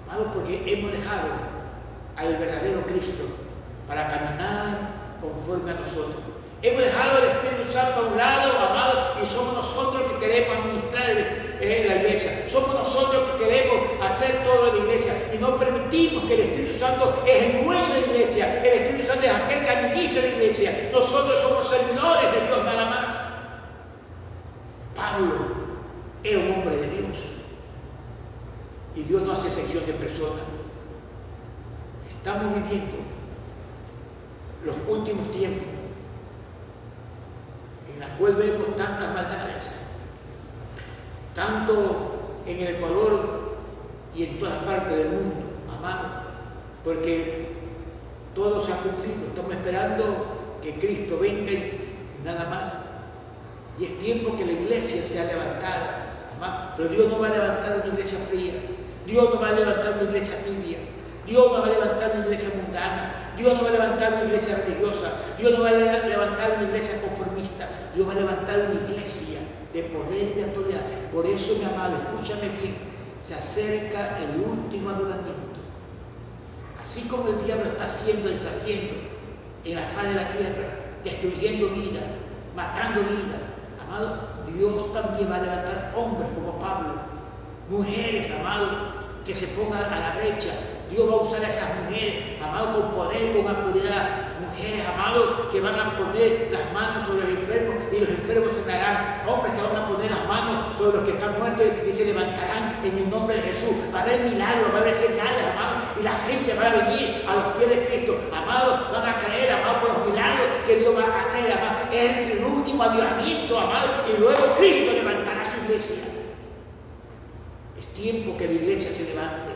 Amado, porque hemos dejado al verdadero Cristo para caminar conforme a nosotros. Hemos dejado al Espíritu Santo a un lado, amado, y somos nosotros los que queremos administrar la iglesia. Somos nosotros los que queremos hacer todo en la iglesia y no permitimos que el Espíritu Santo es el dueño de la iglesia. El Espíritu Santo es aquel que administra la iglesia. Nosotros somos servidores de Dios nada más. Pablo era un hombre de Dios y Dios no hace excepción de personas. Estamos viviendo los últimos tiempos en la cual vemos tantas maldades, tanto en el Ecuador y en todas partes del mundo, amado, porque todo se ha cumplido. Estamos esperando que Cristo venga y nada más. Y es tiempo que la iglesia sea levantada, amado. Pero Dios no va a levantar una iglesia fría, Dios no va a levantar una iglesia tibia, Dios no va a levantar una iglesia mundana, Dios no va a levantar una iglesia religiosa, Dios no va a levantar una iglesia conformista, Dios va a levantar una iglesia de poder y de autoridad. Por eso, mi amado, escúchame bien, se acerca el último avivamiento. Así como el diablo está haciendo y deshaciendo en la faz de la tierra, destruyendo vida, matando vida, amado, Dios también va a levantar hombres como Pablo, mujeres, amado, que se pongan a la brecha. Dios va a usar a esas mujeres, amado, con poder, con autoridad. Mujeres, amado, que van a poner las manos sobre los enfermos y los enfermos se sanarán. Hombres que van a poner las manos sobre los que están muertos y se levantarán en el nombre de Jesús. Va a haber milagros, va a haber señales, amado, y la gente va a venir a los pies de Cristo. Amado, van a creer, amado, por los milagros que Dios va a hacer, amado. Es el último avivamiento, amado, y luego Cristo levantará su iglesia. Es tiempo que la iglesia se levante.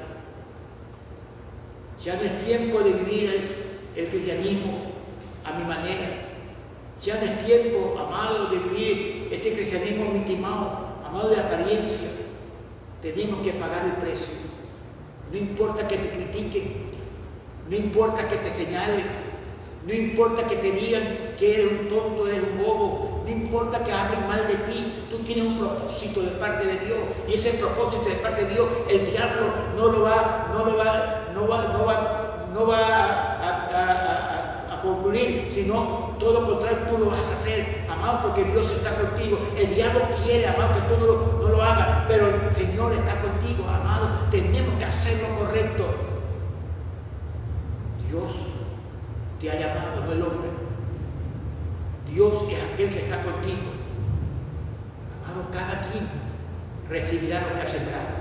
Ya no es tiempo de vivir el cristianismo a mi manera. Ya no es tiempo, amado, de vivir ese cristianismo mitimado, amado, de apariencia. Tenemos que pagar el precio. No importa que te critiquen, no importa que te señalen, no importa que te digan que eres un tonto, eres un bobo, no importa que hablen mal de ti. Tú tienes un propósito de parte de Dios y ese propósito de parte de Dios el diablo no va a concluir, sino todo lo contrario, tú lo vas a hacer, amado, porque Dios está contigo. El diablo quiere, amado, que tú no lo hagas, pero el Señor está contigo, amado. Tenemos que hacer lo correcto. Dios te ha llamado, no el hombre. Dios es aquel que está contigo. Amado, cada quien recibirá lo que ha sembrado.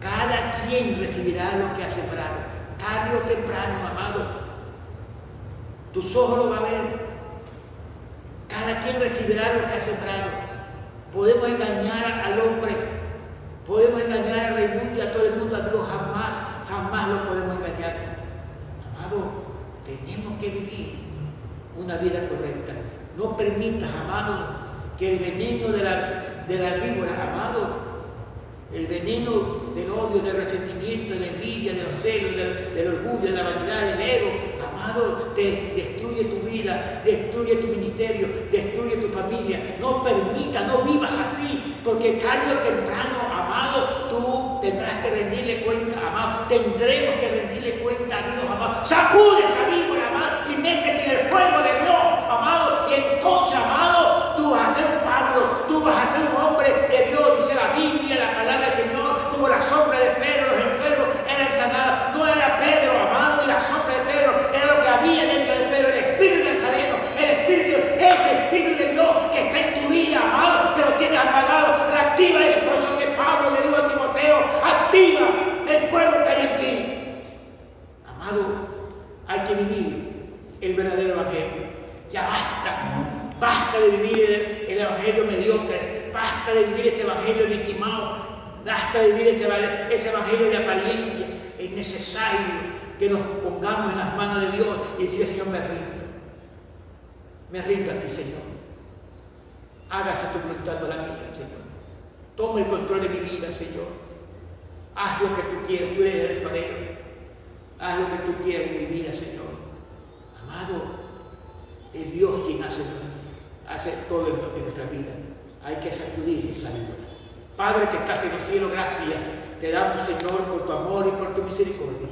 Cada quien recibirá lo que ha sembrado. Tarde o temprano, amado, tus ojos lo van a ver. Cada quien recibirá lo que ha sembrado. Podemos engañar al hombre, podemos engañar al Raimundo y a todo el mundo, a Dios jamás lo podemos engañar. Amado, tenemos que vivir una vida correcta. No permitas, amado, que el veneno de la víbora, amado, el veneno del odio, del resentimiento, de la envidia, de los celos, del orgullo, de la vanidad, del ego, amado, te destruye tu vida, destruye tu ministerio, destruye tu familia. No permita, no vivas así, porque tarde o temprano, amado, tú tendrás que rendirle cuenta, amado. Tendremos que rendirle cuenta a Dios, amado. Sacude esa víbora, amado, y métete en el fuego de Dios, amado. Y entonces, amado, tú vas a ser un Pablo, tú vas a ser un hombre de Dios, dice la Biblia, la palabra del Señor, como la sombra de Pedro, los enfermos eran sanados. No era Pedro, amado, ni la sombra de Pedro, era lo que había dentro de Pedro, el Espíritu Nazareno, el Espíritu, ese Espíritu de Dios que está en tu vida, amado, que lo tienes apagado. Reactiva eso, por eso que Pablo le dijo a Timoteo, activa el fuego que hay en ti. Amado, hay que vivir el verdadero evangelio. Ya basta de vivir el evangelio mediocre, basta de vivir ese evangelio victimado, basta de vivir ese evangelio de apariencia. Es necesario que nos pongamos en las manos de Dios y decir, Señor, me rindo a ti, Señor. Hágase tu voluntad, no la mía, Señor. Toma el control de mi vida, Señor. Haz lo que tú quieras, tú eres el alfarero. Haz lo que tú quieras en mi vida, Señor. Amado, es Dios quien hace todo en nuestra vida. Hay que sacudir esa víbora. Padre que estás en los cielos, gracias te damos, Señor, por tu amor y por tu misericordia.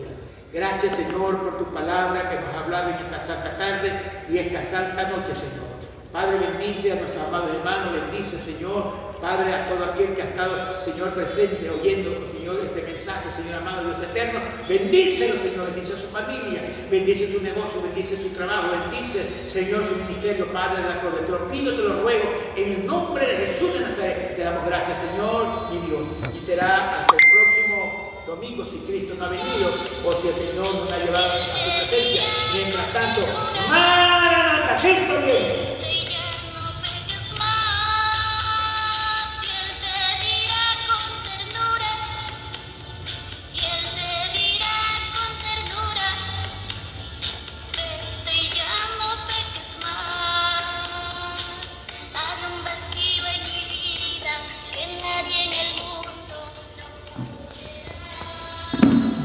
Gracias, Señor, por tu palabra que nos ha hablado en esta santa tarde y esta santa noche, Señor. Padre, bendice a nuestros amados hermanos, bendice, Señor, Padre, a todo aquel que ha estado, Señor, presente, oyendo, Señor, este mensaje, Señor amado Dios eterno. Bendícelo, Señor, bendice a su familia, bendice su negocio, bendice su trabajo, bendice, Señor, su ministerio, Padre de la gloria. Te lo pido, te lo ruego, en el nombre de Jesús de Nazaret. Te damos gracias, Señor, mi Dios. Y será hasta el próximo domingo, si Cristo no ha venido, o si el Señor nos ha llevado a su presencia. Mientras tanto, ¡Maranatha! ¡Cristo viene!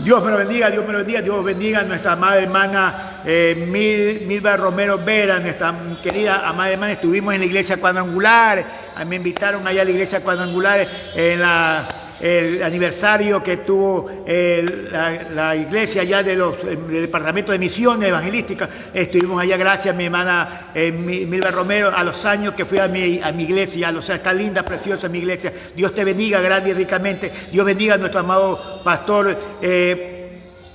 Dios me lo bendiga, Dios me lo bendiga, Dios bendiga a nuestra amada hermana Milva Romero Vera, nuestra querida amada hermana. Estuvimos en la iglesia cuadrangular, me invitaron allá a la iglesia cuadrangular en el aniversario que tuvo la iglesia allá del departamento de misiones evangelísticas. Estuvimos allá, gracias a mi hermana Milva Romero, a los años que fui a mi iglesia, está linda, preciosa mi iglesia. Dios te bendiga grande y ricamente. Dios bendiga a nuestro amado pastor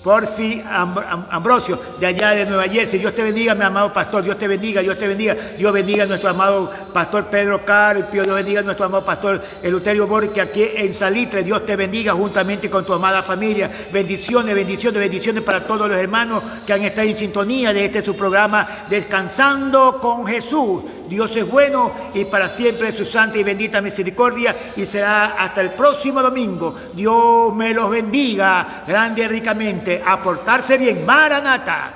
Porfi Ambrosio, de allá de Nueva Jersey. Dios te bendiga, mi amado pastor. Dios te bendiga, Dios te bendiga. Dios bendiga a nuestro amado pastor Pedro Carpio. Dios bendiga a nuestro amado pastor Eleuterio Borges, aquí en Salitre. Dios te bendiga juntamente con tu amada familia. Bendiciones, bendiciones, bendiciones para todos los hermanos que han estado en sintonía de su programa Descansando con Jesús. Dios es bueno y para siempre es su santa y bendita misericordia, y será hasta el próximo domingo. Dios me los bendiga grande y ricamente. A portarse bien. Maranatha.